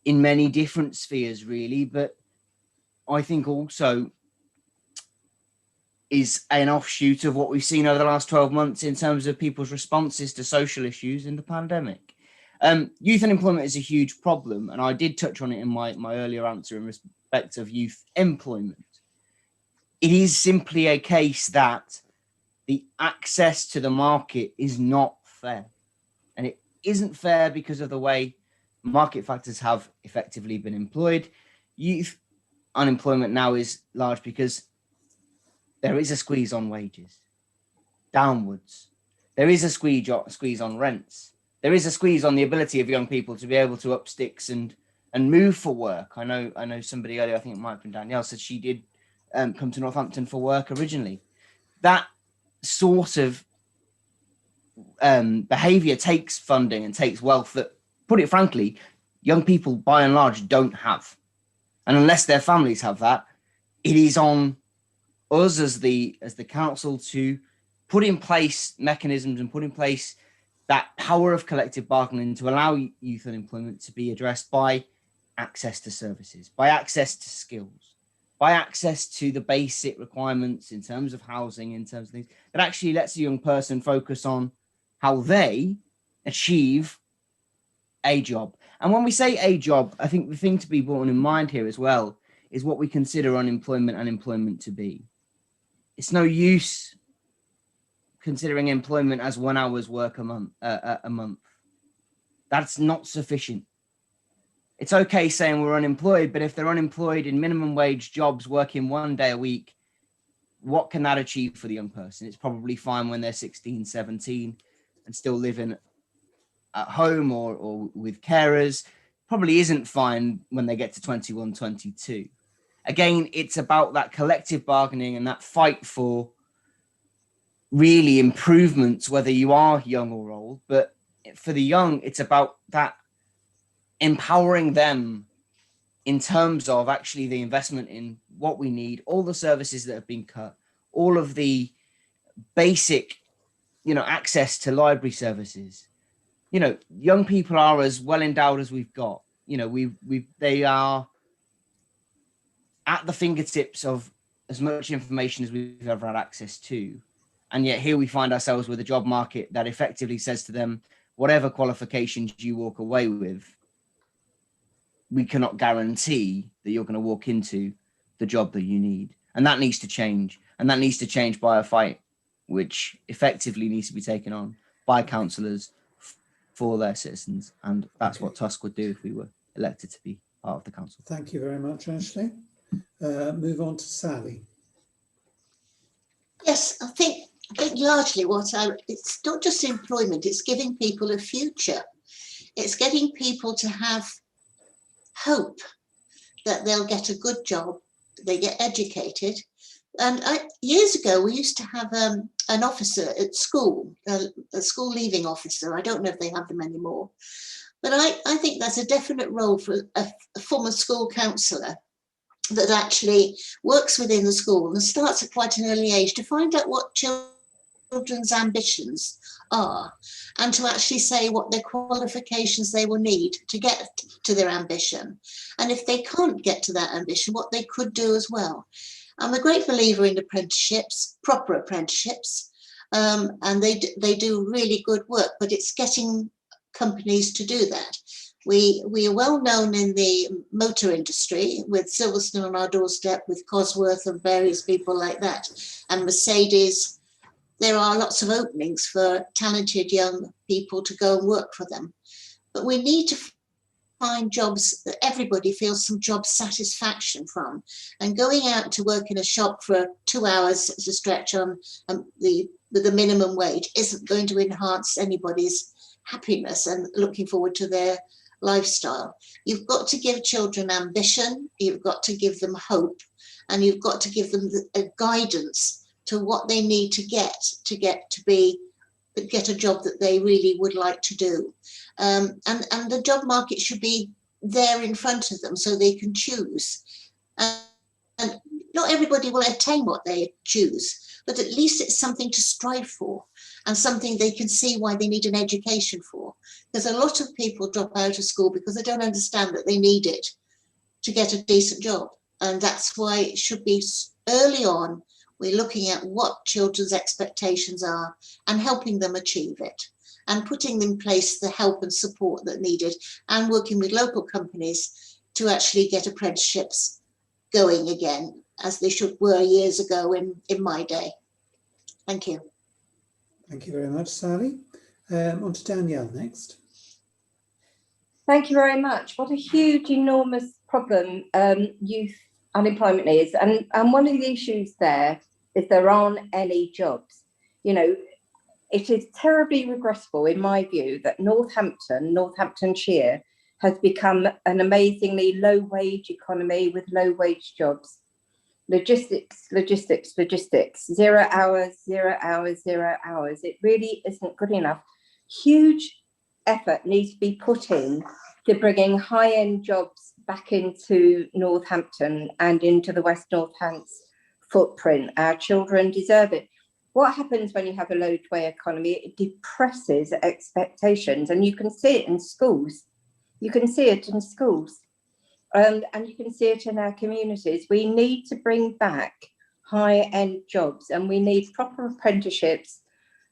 in many different spheres, really. But I think also is an offshoot of what we've seen over the last 12 months in terms of people's responses to social issues in the pandemic. Youth unemployment is a huge problem, and I did touch on it in my earlier answer in respect of youth employment. It is simply a case that the access to the market is not fair. And it isn't fair because of the way market factors have effectively been employed. Youth unemployment now is large because there is a squeeze on wages, downwards. There is a squeeze on rents. There is a squeeze on the ability of young people to be able to up sticks and move for work. I know somebody earlier, I think it might have been Danielle, said she did come to Northampton for work originally. That sort of behaviour takes funding and takes wealth that, put it frankly, young people by and large don't have. And unless their families have that, it is on us as the council to put in place mechanisms and put in place that power of collective bargaining to allow youth unemployment to be addressed by access to services, by access to skills, by access to the basic requirements in terms of housing, in terms of things that actually lets a young person focus on how they achieve a job. And when we say a job, I think the thing to be borne in mind here as well is what we consider unemployment and employment to be. It's no use considering employment as 1 hour's work a month. That's not sufficient. It's okay saying we're unemployed, but if they're unemployed in minimum wage jobs working 1 day a week, what can that achieve for the young person? It's probably fine when they're 16, 17 and still living at home or with carers. Probably isn't fine when they get to 21, 22. Again, it's about that collective bargaining and that fight for really improvements, whether you are young or old. But for the young, it's about that empowering them in terms of actually the investment in what we need, all the services that have been cut, all of the basic, access to library services. Young people are as well endowed as we've got. They are at the fingertips of as much information as we've ever had access to. And yet here we find ourselves with a job market that effectively says to them, whatever qualifications you walk away with, we cannot guarantee that you're going to walk into the job that you need. And that needs to change. And that needs to change by a fight, which effectively needs to be taken on by councillors for their citizens. And that's what Tusk would do if we were elected to be part of the council. Thank you very much, Ashley. Move on to Sally. Yes, I think largely it's not just employment, it's giving people a future. It's getting people to have hope that they'll get a good job, they get educated, And years ago, we used to have an officer at school, a school leaving officer. I don't know if they have them anymore. But I think that's a definite role for a former school counsellor that actually works within the school and starts at quite an early age to find out what children's ambitions are, and to actually say what their qualifications they will need to get to their ambition. And if they can't get to that ambition, what they could do as well. I'm a great believer in apprenticeships, proper apprenticeships, and they do really good work, but it's getting companies to do that. We are well known in the motor industry with Silverstone on our doorstep, with Cosworth and various people like that, and Mercedes. There are lots of openings for talented young people to go and work for them. But we need to find jobs that everybody feels some job satisfaction from. And going out to work in a shop for 2 hours as a stretch on with the minimum wage isn't going to enhance anybody's happiness and looking forward to their lifestyle. You've got to give children ambition, you've got to give them hope, and you've got to give them a guidance to what they need to get a job that they really would like to do. And the job market should be there in front of them so they can choose. And not everybody will attain what they choose, but at least it's something to strive for and something they can see why they need an education for. Because a lot of people drop out of school because they don't understand that they need it to get a decent job. And that's why it should be early on. We're looking at what children's expectations are and helping them achieve it, and putting in place the help and support that needed, and working with local companies to actually get apprenticeships going again, as they were years ago in my day. Thank you. Thank you very much, Sally. On to Danielle next. Thank you very much. What a huge, enormous problem youth unemployment is. And one of the issues there is there aren't any jobs. You know, it is terribly regrettable, in my view, that Northamptonshire has become an amazingly low-wage economy with low-wage jobs. Logistics, 0 hours, 0 hours, 0 hours. It really isn't good enough. Huge effort needs to be put in to bringing high-end jobs back into Northampton and into the West Northants footprint. Our children deserve it. What happens when you have a low-wage economy? It depresses expectations, and you can see it in schools. You can see it in schools. And you can see it in our communities. We need to bring back high-end jobs, and we need proper apprenticeships,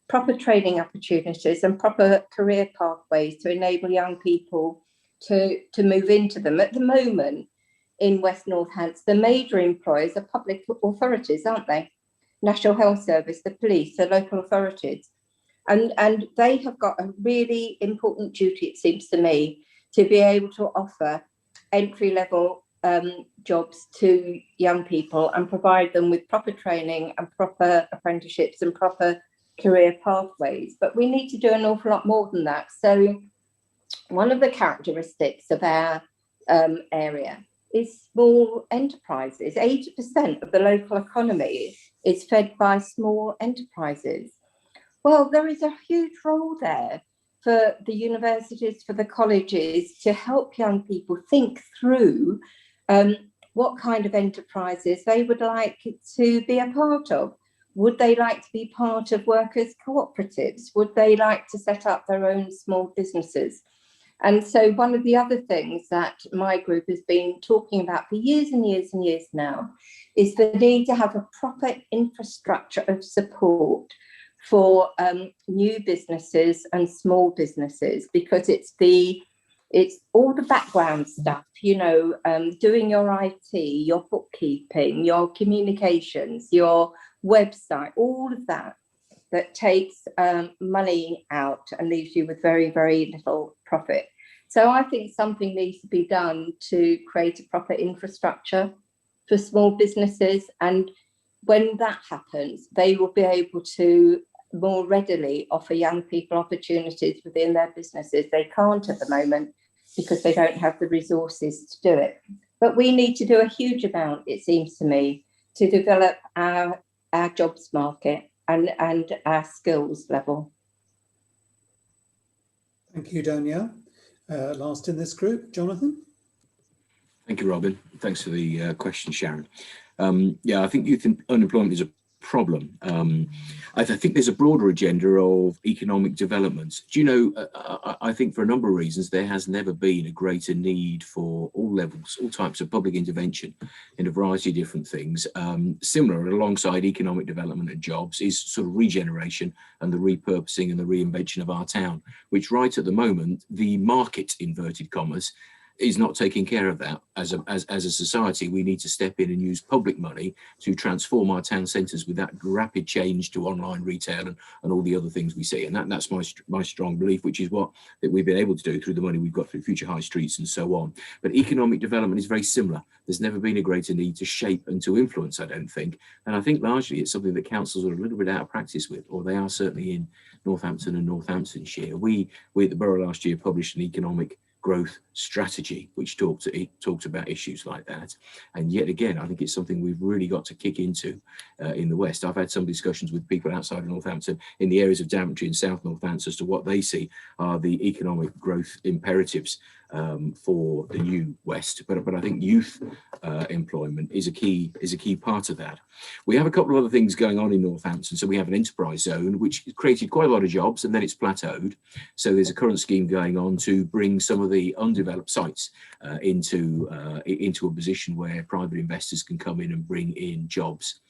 proper training opportunities, and proper career pathways to enable young people to move into them. At the moment, in West Northants, the major employers are public authorities, aren't they? National Health Service, the police, the local authorities. And they have got a really important duty, it seems to me, to be able to offer entry-level jobs to young people and provide them with proper training and proper apprenticeships and proper career pathways. But we need to do an awful lot more than that. So one of the characteristics of our area is small enterprises. 80% of the local economy is fed by small enterprises. Well, there is a huge role there for the universities, for the colleges, to help young people think through what kind of enterprises they would like to be a part of. Would they like to be part of workers' cooperatives? Would they like to set up their own small businesses? And so one of the other things that my group has been talking about for years and years and years now is the need to have a proper infrastructure of support for new businesses and small businesses, because it's all the background stuff, you know, doing your IT, your bookkeeping, your communications, your website, all of that takes money out and leaves you with very, very little profit. So I think something needs to be done to create a proper infrastructure for small businesses. And when that happens, they will be able to more readily offer young people opportunities within their businesses. They can't at the moment because they don't have the resources to do it. But we need to do a huge amount, it seems to me, to develop our jobs market and our skills level. Thank you, Danielle. Last in this group, Jonathan. Thank you, Robin. Thanks for the question, Sharon. Yeah, I think youth unemployment is a problem. I think there's a broader agenda of economic development. Do you know, I think for a number of reasons, there has never been a greater need for all levels, all types of public intervention in a variety of different things. Similar, alongside economic development and jobs, is sort of regeneration and the repurposing and the reinvention of our town, which right at the moment, the market, inverted commas, is not taking care of that. As a society, we need to step in and use public money to transform our town centres with that rapid change to online retail and all the other things we see. And that's my strong belief, which is what that we've been able to do through the money we've got through Future High Streets and so on. But economic development is very similar. There's never been a greater need to shape and to influence, I don't think. And I think largely it's something that councils are a little bit out of practice with, or they are certainly in Northampton and Northamptonshire. We at the borough last year published an economic growth strategy which talked about issues like that, and yet again I think it's something we've really got to kick into in the West. I've had some discussions with people outside of Northampton in the areas of Daventry and South Northampton as to what they see are the economic growth imperatives for the new West, but I think youth employment is a key part of that. We have a couple of other things going on in Northampton. So we have an enterprise zone which created quite a lot of jobs and then it's plateaued. So there's a current scheme going on to bring some of the undeveloped sites into a position where private investors can come in and bring in jobs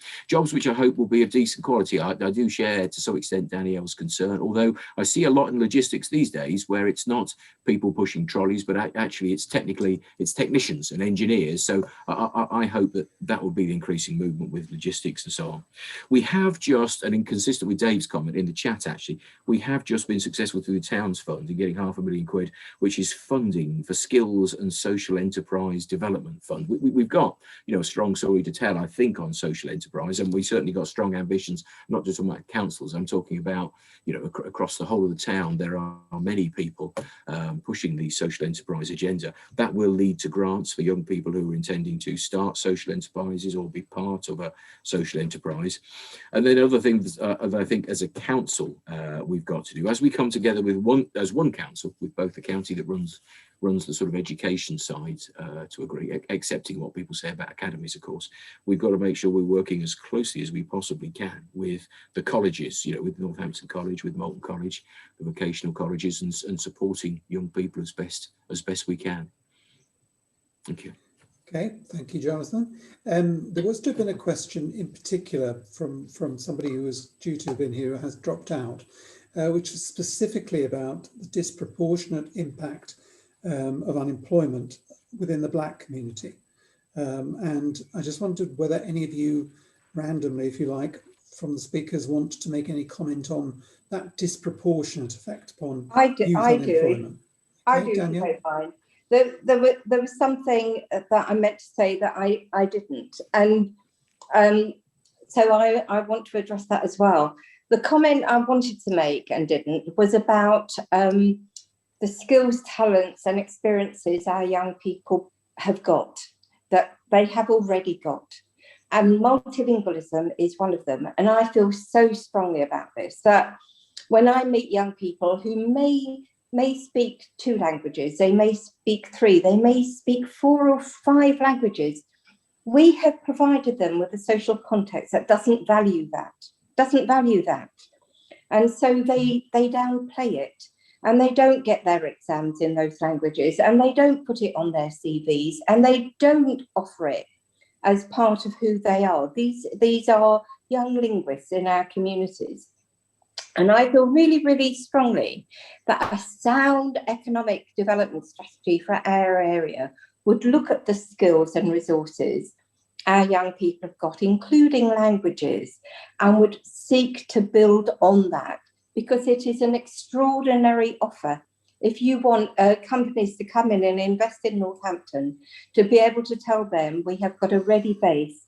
which I hope will be of decent quality. I do share to some extent Danielle's concern, although I see a lot in logistics these days where it's not people pushing trolleys, but actually it's technicians and engineers. So I hope that will be the increasing movement with logistics and so on. We have just, and inconsistent with Dave's comment in the chat actually, we have just been successful through the Towns Fund in getting £500,000, which is funding for skills and social enterprise development fund. We've got, you know, a strong story to tell, I think, on social enterprise, and we certainly got strong ambitions, not just on my councils. I'm talking about, you know, across the whole of the town, there are many people pushing the social enterprise agenda. That will lead to grants for young people who are intending to start social enterprises or be part of a social enterprise. And then other things that I think as a council we've got to do, as we come together with one council, with both the county that runs the sort of education side to agree, accepting what people say about academies, of course, we've got to make sure we're working as closely as we possibly can with the colleges, you know, with Northampton College, with Malton College, the vocational colleges, and supporting young people as best we can. Thank you. Okay, thank you, Jonathan. There was to have been a question in particular from somebody who was due to have been here who has dropped out, which was specifically about the disproportionate impact of unemployment within the Black community. And I just wondered whether any of you randomly, if you like, from the speakers want to make any comment on that disproportionate effect upon youth unemployment. I do, Danielle? if I mind. There was something that I meant to say that I didn't. And so I want to address that as well. The comment I wanted to make and didn't was about the skills, talents and experiences our young people have got, that they have already got. And multilingualism is one of them. And I feel so strongly about this, that when I meet young people who may speak 2 languages, they may speak 3, they may speak 4 or 5 languages, we have provided them with a social context that doesn't value that. And so they downplay it, and they don't get their exams in those languages, and they don't put it on their CVs, and they don't offer it as part of who they are. These are young linguists in our communities. And I feel really, really strongly that a sound economic development strategy for our area would look at the skills and resources our young people have got, including languages, and would seek to build on that, because it is an extraordinary offer. If you want companies to come in and invest in Northampton, to be able to tell them we have got a ready base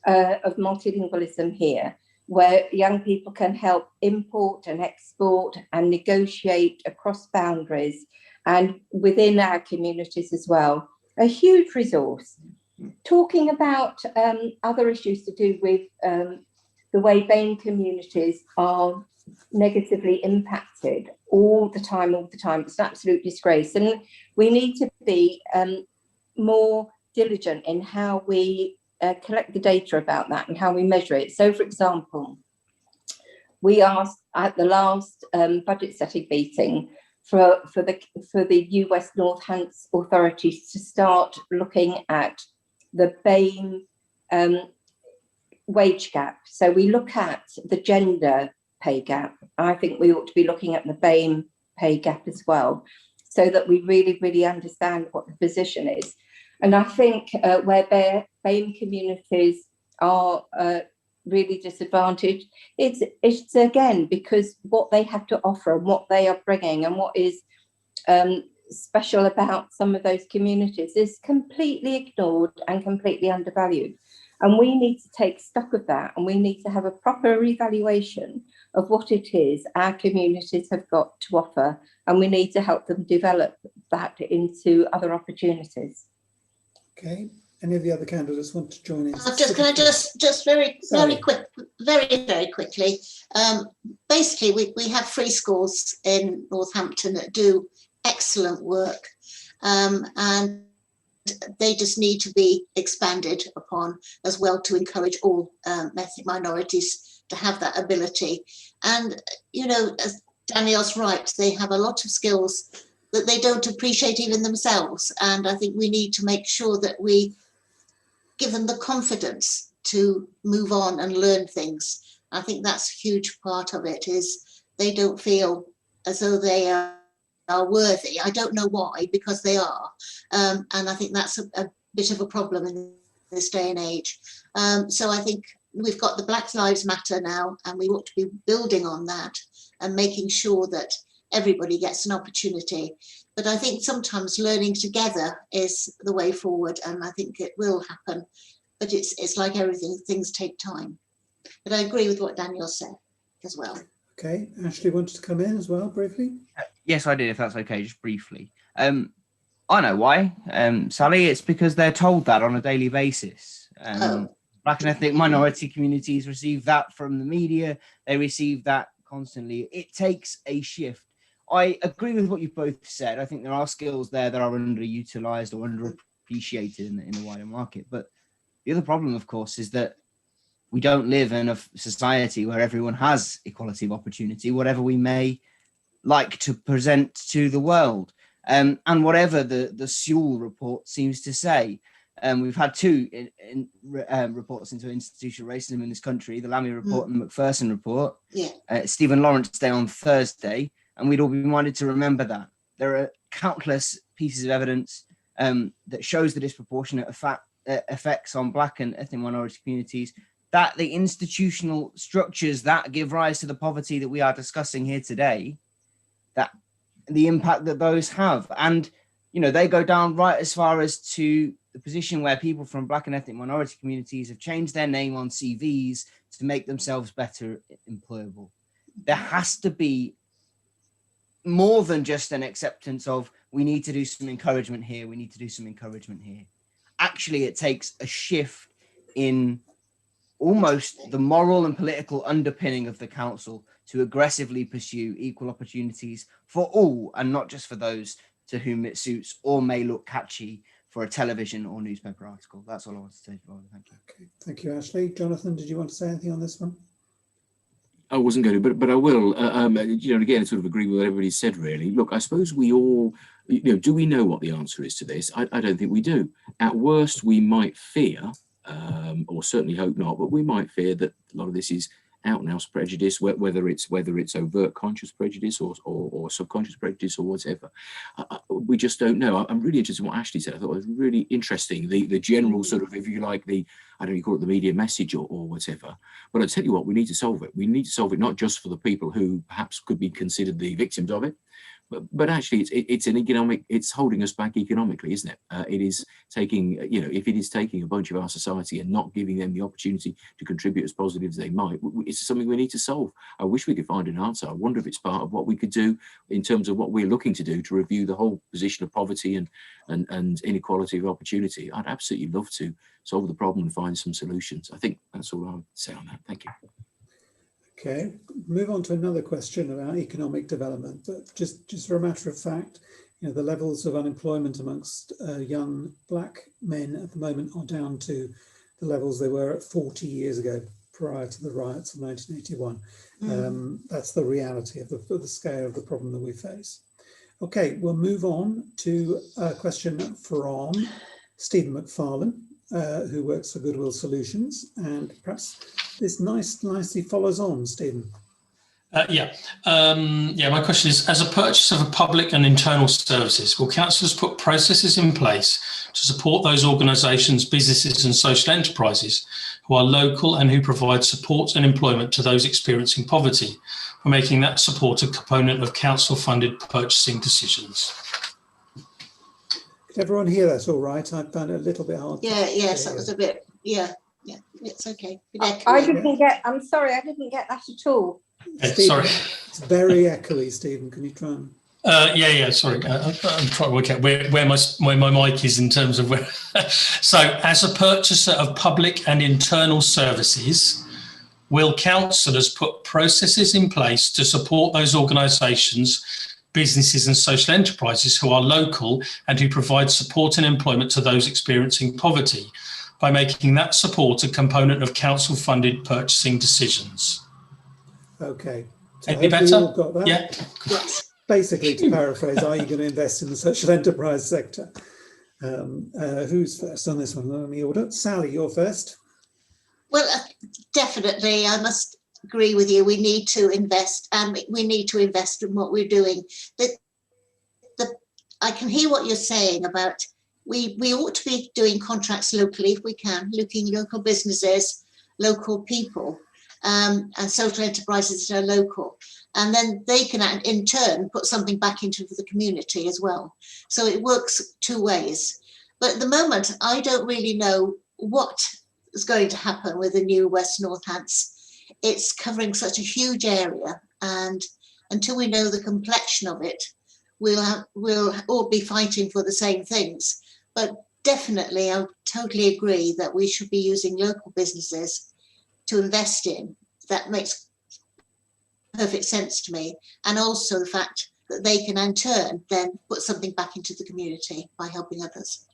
of multilingualism here, where young people can help import and export and negotiate across boundaries and within our communities as well. A huge resource. Talking about other issues to do with the way BAME communities are negatively impacted all the time, it's an absolute disgrace. And we need to be more diligent in how we collect the data about that and how we measure it. So, for example, we asked at the last budget setting meeting for the US Northampton authorities to start looking at the BAME wage gap. So we look at the gender pay gap. I think we ought to be looking at the BAME pay gap as well, so that we really understand what the position is. And I think where BAME communities are really disadvantaged, it's again because what they have to offer and what they are bringing and what is special about some of those communities is completely ignored and completely undervalued. And we need to take stock of that, and we need to have a proper evaluation of what it is our communities have got to offer, and we need to help them develop that into other opportunities. Okay. Any of the other candidates want to join in? Can I just very quickly. Basically, we have free schools in Northampton that do excellent work, and they just need to be expanded upon as well to encourage all ethnic minorities to have that ability. And as Danielle's right, they have a lot of skills that they don't appreciate even themselves. And I think we need to make sure that we give them the confidence to move on and learn things. I think that's a huge part of it, is they don't feel as though they are worthy. I don't know why, because they are. And I think that's a bit of a problem in this day and age. So I think we've got the Black Lives Matter now, and we ought to be building on that and making sure that everybody gets an opportunity. But I think sometimes learning together is the way forward, and I think it will happen. But it's like everything, things take time. But I agree with what Daniel said as well. Okay, Ashley wanted to come in as well, briefly. Yes, I did, if that's okay, just briefly. I know why, Sally. It's because they're told that on a daily basis. Black and ethnic minority communities receive that from the media. They receive that constantly. It takes a shift. I agree with what you both said. I think there are skills there that are underutilized or underappreciated in the wider market. But the other problem, of course, is that we don't live in a society where everyone has equality of opportunity, whatever we may like to present to the world. And whatever the Sewell report seems to say. We've had two reports into institutional racism in this country, the Lammy report and the McPherson report. Stephen Lawrence Day on Thursday, and we'd all be minded to remember that. There are countless pieces of evidence that shows the disproportionate effects on Black and ethnic minority communities, that the institutional structures that give rise to the poverty that we are discussing here today, that the impact that those have. And, they go down right as far as to the position where people from Black and ethnic minority communities have changed their name on CVs to make themselves better employable. There has to be more than just an acceptance of, we need to do some encouragement here, we need to do some encouragement here. Actually, it takes a shift in almost the moral and political underpinning of the council to aggressively pursue equal opportunities for all, and not just for those to whom it suits or may look catchy for a television or newspaper article. That's all I want to say. Thank you. Okay, thank you, Ashley. Jonathan, did you want to say anything on this one? I wasn't going to, but I will. Again, sort of agree with what everybody said, really. Look, I suppose we all, do we know what the answer is to this? I don't think we do. At worst, we might fear, or certainly hope not, but we might fear that a lot of this is out and out prejudice, whether it's overt conscious prejudice or subconscious prejudice or whatever. We just don't know. I'm really interested in what Ashley said. I thought it was really interesting, the general sort of, if you like, I don't know, you call it the media message or whatever. But I tell you what, we need to solve it. We need to solve it not just for the people who perhaps could be considered the victims of it, But actually, it's holding us back economically, isn't it? It is taking, if it is taking a bunch of our society and not giving them the opportunity to contribute as positive as they might, it's something we need to solve. I wish we could find an answer. I wonder if it's part of what we could do in terms of what we're looking to do to review the whole position of poverty and inequality of opportunity. I'd absolutely love to solve the problem and find some solutions. I think that's all I would say on that. Thank you. Okay, move on to another question about economic development, but just for a matter of fact, the levels of unemployment amongst young black men at the moment are down to the levels they were at 40 years ago, prior to the riots of 1981. That's the reality of the scale of the problem that we face. Okay, we'll move on to a question from Stephen McFarlane, who works for Goodwill Solutions, and perhaps this nicely follows on, Stephen. My question is, as a purchaser of public and internal services, will councillors put processes in place to support those organisations, businesses and social enterprises who are local and who provide support and employment to those experiencing poverty, for making that support a component of council-funded purchasing decisions? Did everyone hear that all right? I found it a little bit hard. Yes, that was a bit, it's okay. I'm sorry, I didn't get that at all. Stephen, sorry. It's very echoey, Stephen. Can you try and... Sorry. I'm trying to work out where my mic is in terms of where. So, as a purchaser of public and internal services, will councillors put processes in place to support those organisations, businesses and social enterprises who are local and who provide support and employment to those experiencing poverty, by making that support a component of council-funded purchasing decisions? Okay. So Any better? You all got that? Yeah. Basically, to paraphrase, are you going to invest in the social enterprise sector? Who's first on this one on the order? Sally, you're first. Well, definitely, I must agree with you. We need to invest, and we need to invest in what we're doing. I can hear what you're saying about we ought to be doing contracts locally if we can, looking local businesses, local people, and social enterprises that are local. And then they can, in turn, put something back into the community as well. So it works two ways. But at the moment, I don't really know what is going to happen with the new West Northants. It's covering such a huge area, and until we know the complexion of it, we'll all be fighting for the same things. But definitely, I totally agree that we should be using local businesses to invest in. That makes perfect sense to me. And also the fact that they can in turn then put something back into the community by helping others.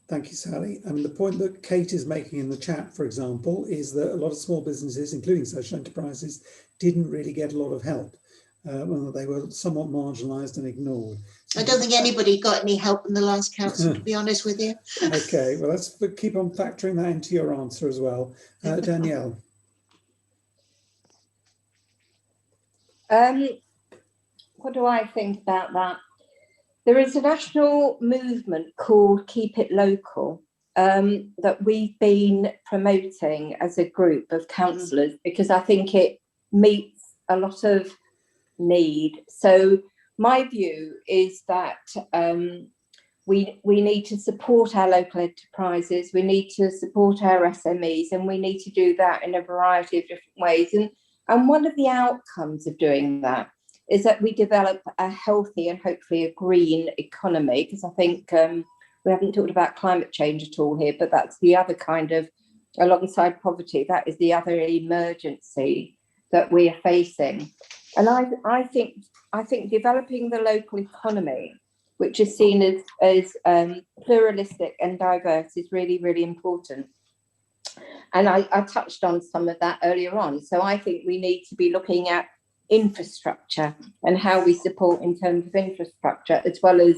Thank you, Sally. I mean, the point that Kate is making in the chat, for example, is that a lot of small businesses, including social enterprises, didn't really get a lot of help. They were somewhat marginalised and ignored. So I don't think anybody got any help in the last council, to be honest with you. Okay, well, let's keep on factoring that into your answer as well. Danielle. What do I think about that? There is a national movement called Keep It Local that we've been promoting as a group of councillors, because I think it meets a lot of need. So my view is that we need to support our local enterprises, we need to support our SMEs, and we need to do that in a variety of different ways. And one of the outcomes of doing that is that we develop a healthy and hopefully a green economy, because I think we haven't talked about climate change at all here, but that's the other kind of, alongside poverty, that is the other emergency that we are facing. And I think developing the local economy, which is seen as pluralistic and diverse, is really, really important. And I touched on some of that earlier on. So I think we need to be looking at infrastructure and how we support in terms of infrastructure, as well as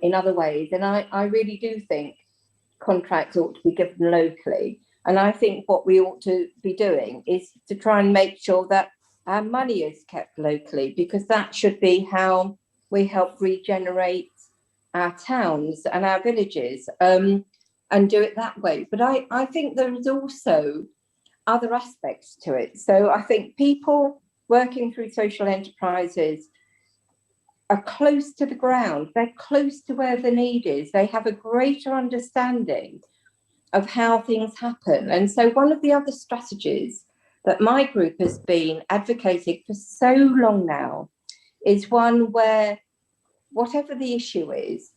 in other ways. And I really do think contracts ought to be given locally. And I think what we ought to be doing is to try and make sure that our money is kept locally, because that should be how we help regenerate our towns and our villages, and do it that way. But I think there is also other aspects to it. So I think people working through social enterprises are close to the ground. They're close to where the need is. They have a greater understanding of how things happen. And so one of the other strategies that my group has been advocating for so long now is one where, whatever the issue is,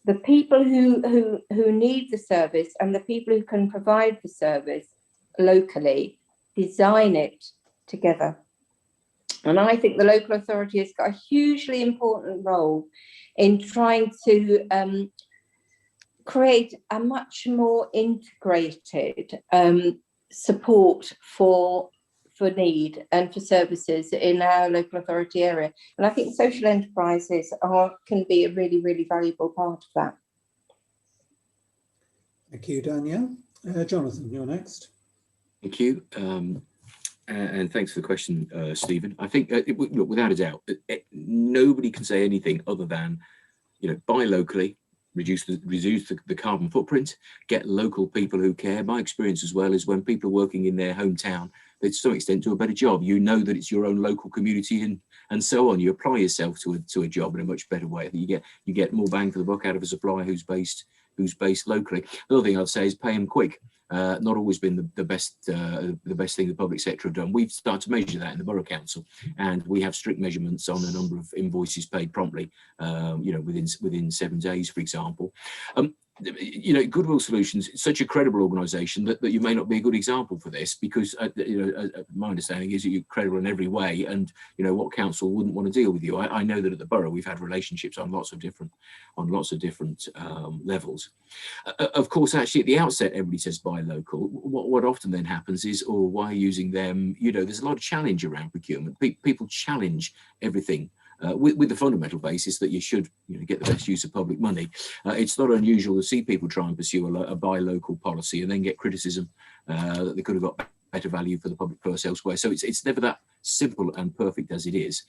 the people who need the service and the people who can provide the service locally design it together. And I think the local authority has got a hugely important role in trying to create a much more integrated support for need and for services in our local authority area. And I think social enterprises can be a really, really valuable part of that. Thank you, Danielle. Jonathan, you're next. Thank you. And thanks for the question, Stephen. I think, look, without a doubt, nobody can say anything other than, buy locally, reduce the carbon footprint, get local people who care. My experience as well is when people are working in their hometown, they to some extent do a better job. You know that it's your own local community and so on. You apply yourself to a job in a much better way. You get more bang for the buck out of a supplier who's based locally. Another thing I'd say is pay them quick. Not always been the best thing the public sector have done. We've started to measure that in the Borough Council, and we have strict measurements on the number of invoices paid promptly. Within 7 days, for example. Goodwill Solutions is such a credible organisation that you may not be a good example for this, because my understanding is that you're credible in every way, and what council wouldn't want to deal with you. I know that at the borough we've had relationships on lots of different levels. Of course, actually at the outset everybody says buy local. What often then happens is, why are you using them? There's a lot of challenge around procurement. People challenge everything. With the fundamental basis that you should get the best use of public money. It's not unusual to see people try and pursue a buy local policy and then get criticism that they could have got better value for the public purse elsewhere. So it's never that simple and perfect as it is.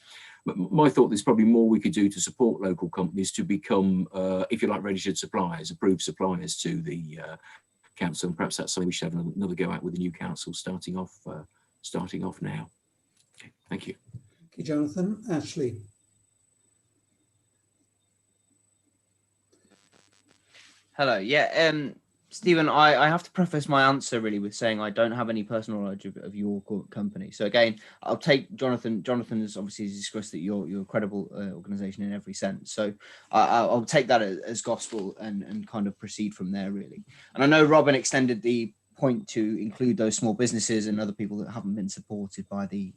But my thought, there's probably more we could do to support local companies to become, if you like, registered suppliers, approved suppliers to the council. And perhaps that's something we should have another go at with the new council starting off now. Okay, thank you. Thank you, Jonathan. Ashley. Hello. Yeah, Stephen, I have to preface my answer really with saying I don't have any personal knowledge of your company. So again, I'll take Jonathan. Jonathan has obviously discussed that you're a credible organisation in every sense. So I'll take that as gospel and kind of proceed from there really. And I know Robin extended the point to include those small businesses and other people that haven't been supported by the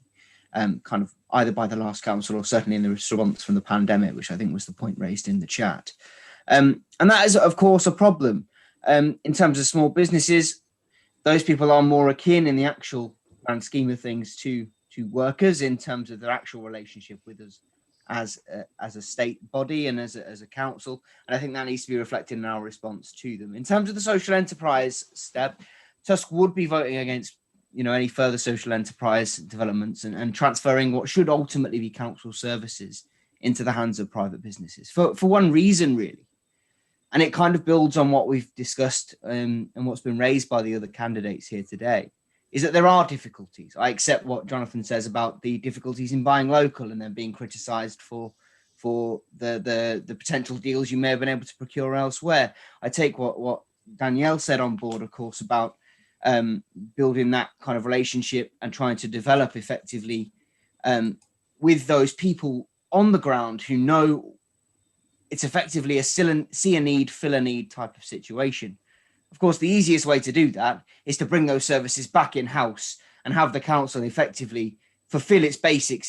kind of either by the last council or certainly in the response from the pandemic, which I think was the point raised in the chat. And that is, of course, a problem. In terms of small businesses, those people are more akin in the actual grand scheme of things to workers in terms of their actual relationship with us as a state body and as a council. And I think that needs to be reflected in our response to them. In terms of the social enterprise step, Tusk would be voting against any further social enterprise developments and transferring what should ultimately be council services into the hands of private businesses for one reason, really. And it kind of builds on what we've discussed and what's been raised by the other candidates here today, is that there are difficulties. I accept what Jonathan says about the difficulties in buying local and then being criticised for the potential deals you may have been able to procure elsewhere. I take what Danielle said on board, of course, about building that kind of relationship and trying to develop effectively with those people on the ground who know it's effectively a see a need, fill a need type of situation. Of course, the easiest way to do that is to bring those services back in-house and have the council effectively fulfill its basic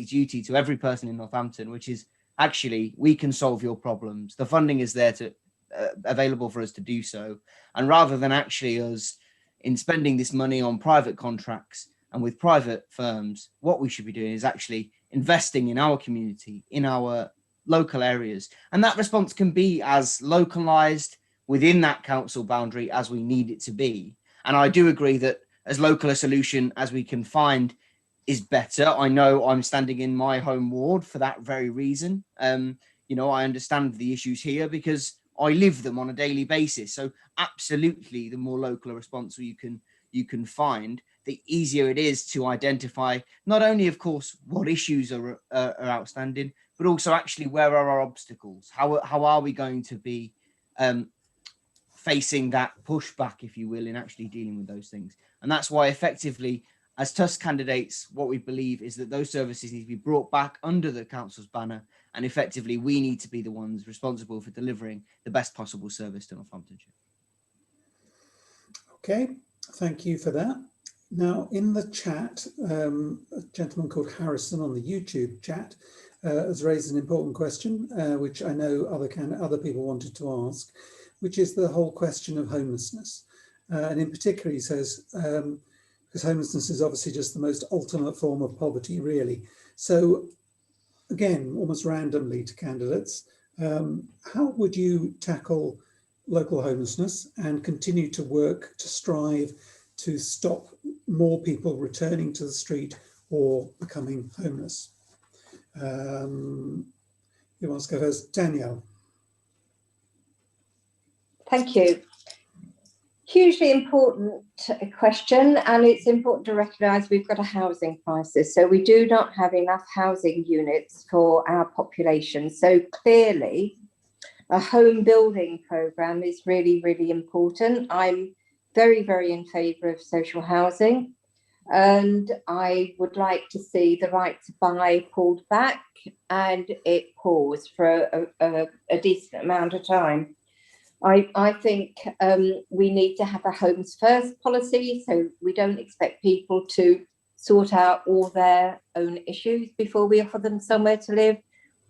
duty to every person in Northampton, which is actually, we can solve your problems. The funding is there to available for us to do so. And rather than actually us in spending this money on private contracts and with private firms, what we should be doing is actually investing in our community, in our local areas. And that response can be as localized within that council boundary as we need it to be. And I do agree that as local a solution as we can find is better. I know I'm standing in my home ward for that very reason. I understand the issues here because I live them on a daily basis. So absolutely, the more local a response you can find, the easier it is to identify not only, of course, what issues are outstanding, but also actually where are our obstacles? How are we going to be facing that pushback, if you will, in actually dealing with those things? And that's why effectively, as TUS candidates, what we believe is that those services need to be brought back under the council's banner, and effectively we need to be the ones responsible for delivering the best possible service to Northamptonshire. Okay, thank you for that. Now, in the chat, a gentleman called Harrison on the YouTube chat has raised an important question, which I know other people wanted to ask, which is the whole question of homelessness. And in particular, he says, because homelessness is obviously just the most ultimate form of poverty, really. So again, almost randomly to candidates, how would you tackle local homelessness and continue to work to strive to stop more people returning to the street or becoming homeless? Who wants to go first? Danielle. Thank you. Hugely important question, and it's important to recognise we've got a housing crisis. So we do not have enough housing units for our population. So clearly, a home building programme is really, really important. I'm very, very in favour of social housing, and I would like to see the right to buy pulled back and it paused for a decent amount of time. I think we need to have a homes first policy, so we don't expect people to sort out all their own issues before we offer them somewhere to live.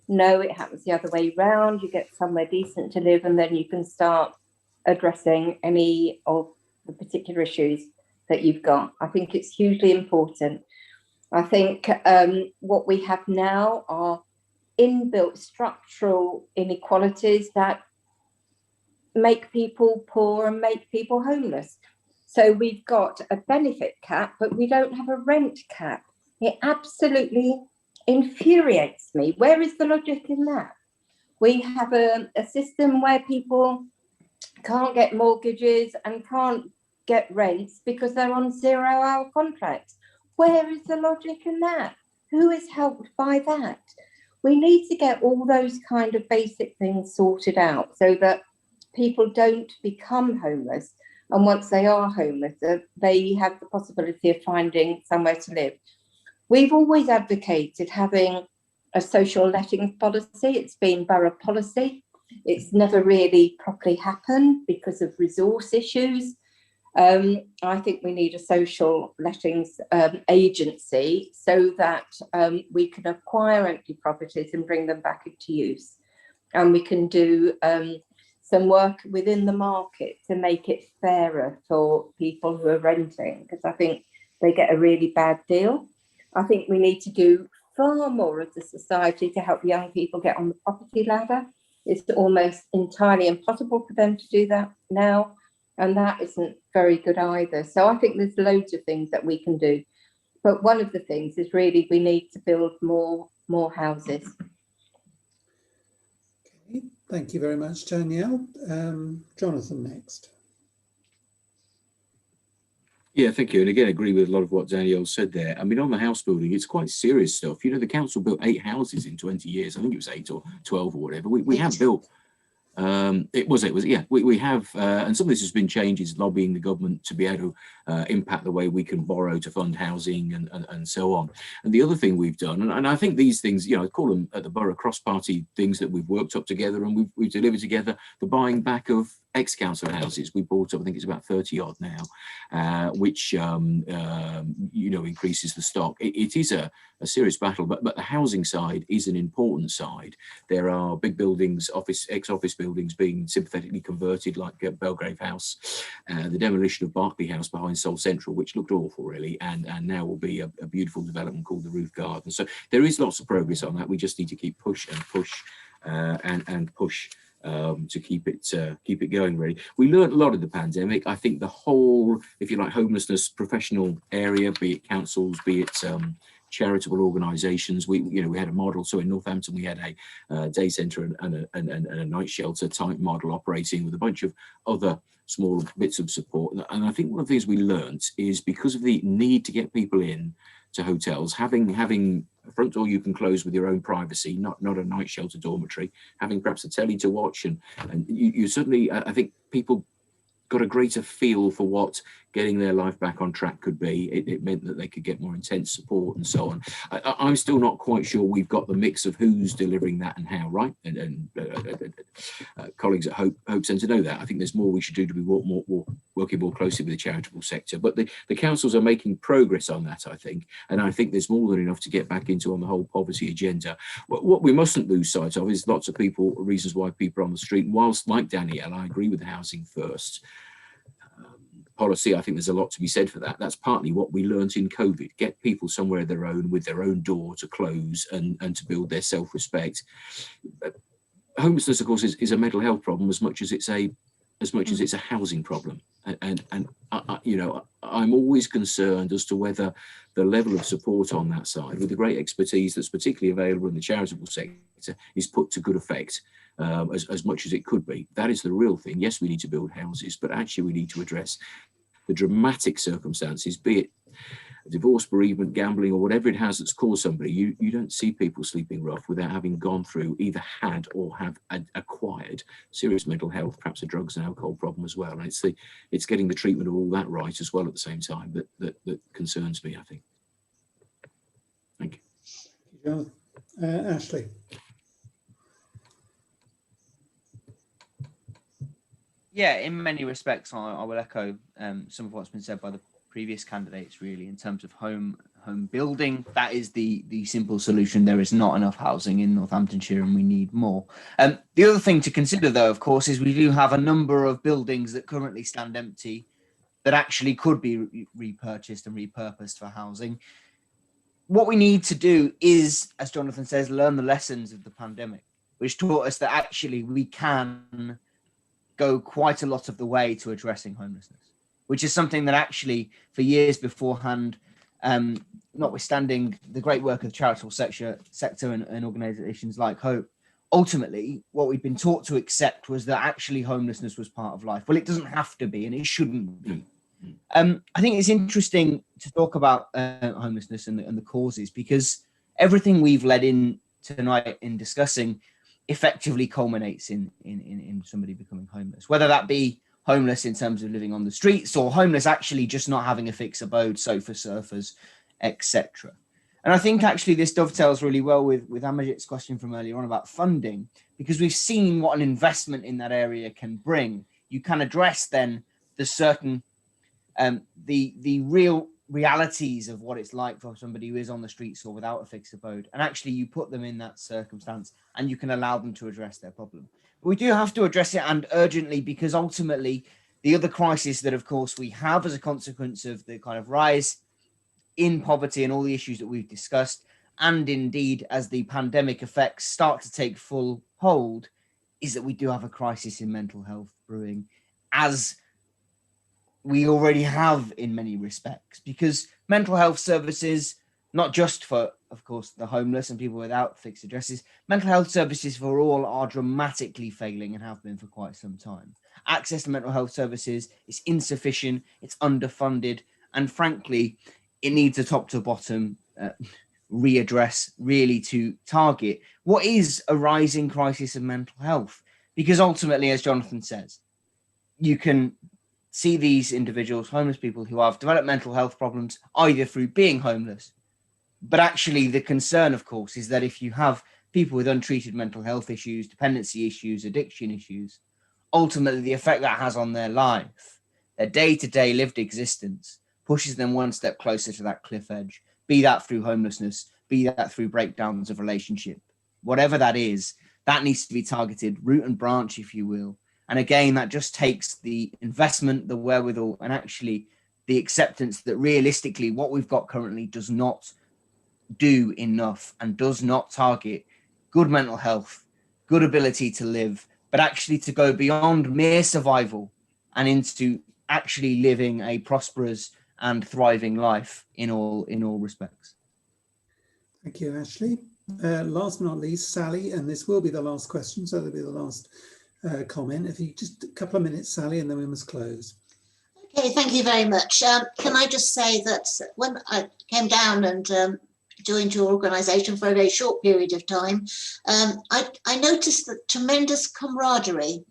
No, it happens the other way round. You get somewhere decent to live and then you can start addressing any of the particular issues that you've got. I think it's hugely important. I think what we have now are inbuilt structural inequalities that make people poor and make people homeless. So we've got a benefit cap, but we don't have a rent cap. It absolutely infuriates me. Where is the logic in that? We have a system where people can't get mortgages and can't get rents because they're on 0-hour contracts. Where is the logic in that? Who is helped by that? We need to get all those kind of basic things sorted out so that people don't become homeless, and once they are homeless, they have the possibility of finding somewhere to live. We've always advocated having a social lettings policy. It's been borough policy. It's never really properly happened because of resource issues. I think we need a social lettings agency so that we can acquire empty properties and bring them back into use, and we can do some work within the market to make it fairer for people who are renting, because I think they get a really bad deal. I think we need to do far more as a society to help young people get on the property ladder. It's almost entirely impossible for them to do that now, and that isn't very good either. So I think there's loads of things that we can do. But one of the things is really we need to build more houses. Thank you very much, Danielle. Jonathan next. Yeah, thank you. And again, I agree with a lot of what Danielle said there. I mean, on the house building, it's quite serious stuff. You know, the council built 8 houses in 20 years. I think it was 8 or 12 or whatever. We have built. We have, and some of this has been changes, lobbying the government to be able to impact the way we can borrow to fund housing and so on. And the other thing we've done, and I think these things, you know, I call them at the borough cross-party things that we've worked up together and we've delivered together, the buying back of ex-council houses. We bought up, I think it's about 30 odd now, which, you know, increases the stock. It is a serious battle, but the housing side is an important side. There are big buildings, ex-office buildings being sympathetically converted, like Belgrave House, the demolition of Berkeley House behind Seoul Central, which looked awful really, and now will be a beautiful development called the Roof Garden. So there is lots of progress on that. We just need to keep push and push to keep it going really. We learned a lot of the pandemic. I think the whole, if you like, homelessness professional area, be it councils, be it charitable organisations. We had a model. So in Northampton, we had a day centre and a night shelter type model operating with a bunch of other small bits of support. And I think one of the things we learnt is, because of the need to get people in to hotels, having a front door you can close with your own privacy, not a night shelter dormitory, having perhaps a telly to watch, and you suddenly, I think people got a greater feel for what getting their life back on track could be. It meant that they could get more intense support and so on. I'm still not quite sure we've got the mix of who's delivering that and how, right? And colleagues at Hope Centre know that. I think there's more we should do to be working more closely with the charitable sector. But the councils are making progress on that, I think. And I think there's more than enough to get back into on the whole poverty agenda. What we mustn't lose sight of is lots of reasons why people are on the street. And whilst, like Danielle, I agree with the housing first policy, I think there's a lot to be said for that. That's partly what we learnt in COVID. Get people somewhere of their own, with their own door to close and to build their self-respect. Homelessness, of course, is a mental health problem as much as it's a housing problem. And I'm always concerned as to whether the level of support on that side, with the great expertise that's particularly available in the charitable sector, is put to good effect as much as it could be. That is the real thing. Yes, we need to build houses, but actually we need to address the dramatic circumstances, be it divorce, bereavement, gambling, or whatever it has that's caused somebody. You don't see people sleeping rough without having gone through, either had or have acquired serious mental health, perhaps a drugs and alcohol problem as well. And it's getting the treatment of all that right as well at the same time that concerns me, I think. Thank you. Ashley. Yeah, in many respects, I will echo some of what's been said by the previous candidates, really, in terms of home building. That is the simple solution. There is not enough housing in Northamptonshire and we need more. The other thing to consider, though, of course, is we do have a number of buildings that currently stand empty that actually could be repurchased and repurposed for housing. What we need to do is, as Jonathan says, learn the lessons of the pandemic, which taught us that actually we can go quite a lot of the way to addressing homelessness, which is something that actually for years beforehand, notwithstanding the great work of the charitable sector and organisations like Hope, ultimately what we've been taught to accept was that actually homelessness was part of life. Well, it doesn't have to be, and it shouldn't be. I think it's interesting to talk about homelessness and the causes, because everything we've led in tonight in discussing effectively culminates in somebody becoming homeless, whether that be homeless in terms of living on the streets or homeless actually just not having a fixed abode, sofa surfers, etc. And I think actually this dovetails really well with Amajit's question from earlier on about funding, because we've seen what an investment in that area can bring. You can address then the certain, the real realities of what it's like for somebody who is on the streets or without a fixed abode. And actually you put them in that circumstance and you can allow them to address their problem. But we do have to address it, and urgently, because ultimately the other crisis that of course we have as a consequence of the kind of rise in poverty and all the issues that we've discussed, and indeed as the pandemic effects start to take full hold, is that we do have a crisis in mental health brewing, as we already have in many respects, because mental health services, not just for, of course, the homeless and people without fixed addresses, mental health services for all are dramatically failing and have been for quite some time. Access to mental health services is insufficient, it's underfunded, and frankly, it needs a top to bottom readdress, really, to target what is a rising crisis of mental health. Because ultimately, as Jonathan says, you can see these individuals, homeless people who have developed mental health problems, either through being homeless, but actually the concern, of course, is that if you have people with untreated mental health issues, dependency issues, addiction issues, ultimately the effect that has on their life, their day-to-day lived existence, pushes them one step closer to that cliff edge, be that through homelessness, be that through breakdowns of relationship. Whatever that is, that needs to be targeted, root and branch, if you will. And again, that just takes the investment, the wherewithal, and actually the acceptance that realistically what we've got currently does not do enough and does not target good mental health, good ability to live, but actually to go beyond mere survival and into actually living a prosperous and thriving life in all respects. Thank you, Ashley. Last but not least, Sally, and this will be the last question, so that'll be the last comment. If you just a couple of minutes, Sally, and then we must close. Okay, thank you very much. Can I just say that when I came down and joined your organisation for a very short period of time, I noticed the tremendous camaraderie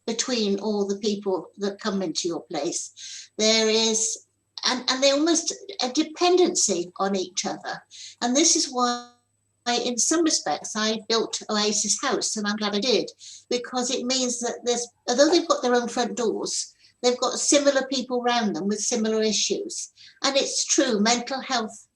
between all the people that come into your place. There is, and they almost a dependency on each other. And this is why in some respects I built Oasis House, and I'm glad I did, because it means that there's, although they've got their own front doors, they've got similar people around them with similar issues. And it's true, mental health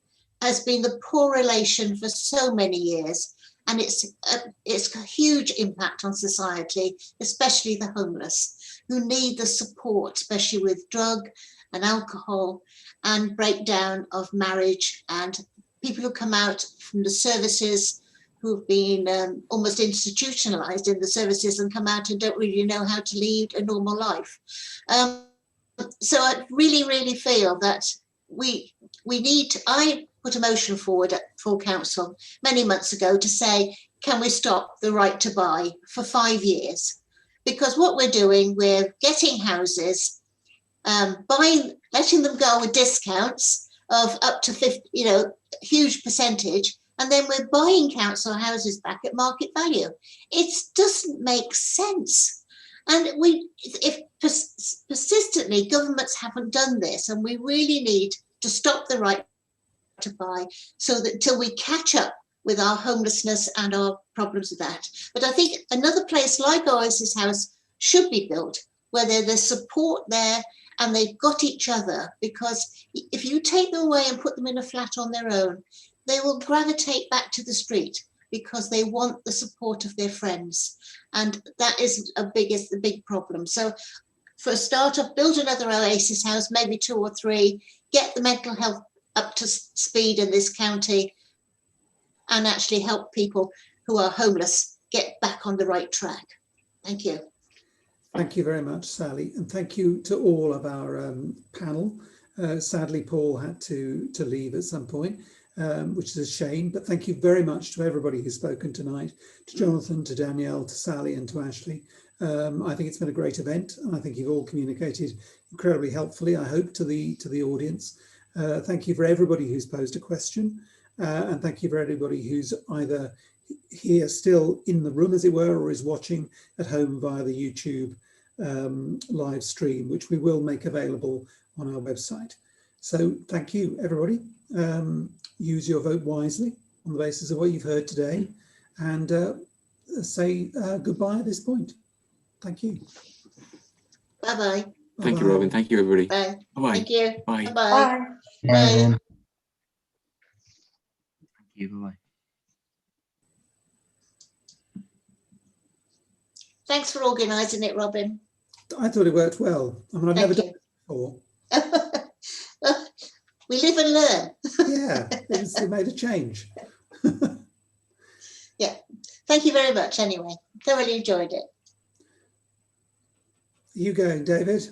has been the poor relation for so many years, and it's a huge impact on society, especially the homeless, who need the support, especially with drug and alcohol and breakdown of marriage, and people who come out from the services who've been almost institutionalized in the services and come out and don't really know how to lead a normal life. So I really, really feel that we need to, I put a motion forward at full council many months ago to say, can we stop the right to buy for 5 years? Because what we're doing, we're getting houses, letting them go with discounts of up to 50, huge percentage, and then we're buying council houses back at market value. It doesn't make sense. And if persistently governments haven't done this, and we really need to stop the right to buy so that till we catch up with our homelessness and our problems with that. But I think another place like Oasis House should be built where there's support there and they've got each other, because if you take them away and put them in a flat on their own, they will gravitate back to the street because they want the support of their friends. And that is the big problem. So for a start of build another Oasis House, maybe 2 or 3, get the mental health up to speed in this county and actually help people who are homeless get back on the right track. Thank you. Thank you very much, Sally. And thank you to all of our panel. Sadly, Paul had to leave at some point, which is a shame, but thank you very much to everybody who's spoken tonight, to Jonathan, to Danielle, to Sally and to Ashley. I think it's been a great event, and I think you've all communicated incredibly helpfully, I hope, to the audience. Thank you for everybody who's posed a question, and thank you for everybody who's either here still in the room, as it were, or is watching at home via the YouTube live stream, which we will make available on our website. So thank you, everybody. Use your vote wisely on the basis of what you've heard today, and say goodbye at this point. Thank you. Bye-bye. Thank you, Robin. Thank you, everybody. Bye. Bye-bye. Thank you. Bye. Bye-bye. Bye, Bye. everyone. Thank you. Bye-bye. Thanks for organising it, Robin. I thought it worked well. I mean, I've never done it before. We live and learn. Yeah, it made a change. Yeah. Thank you very much anyway. Thoroughly enjoyed it. You going, David?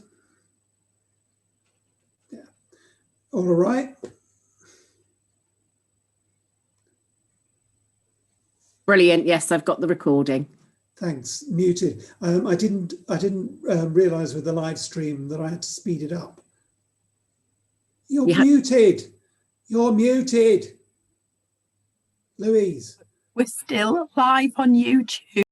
Yeah. All right. Brilliant. Yes, I've got the recording. Thanks. Muted. I didn't realise with the live stream that I had to speed it up. You're muted. You're muted. Louise. We're still live on YouTube.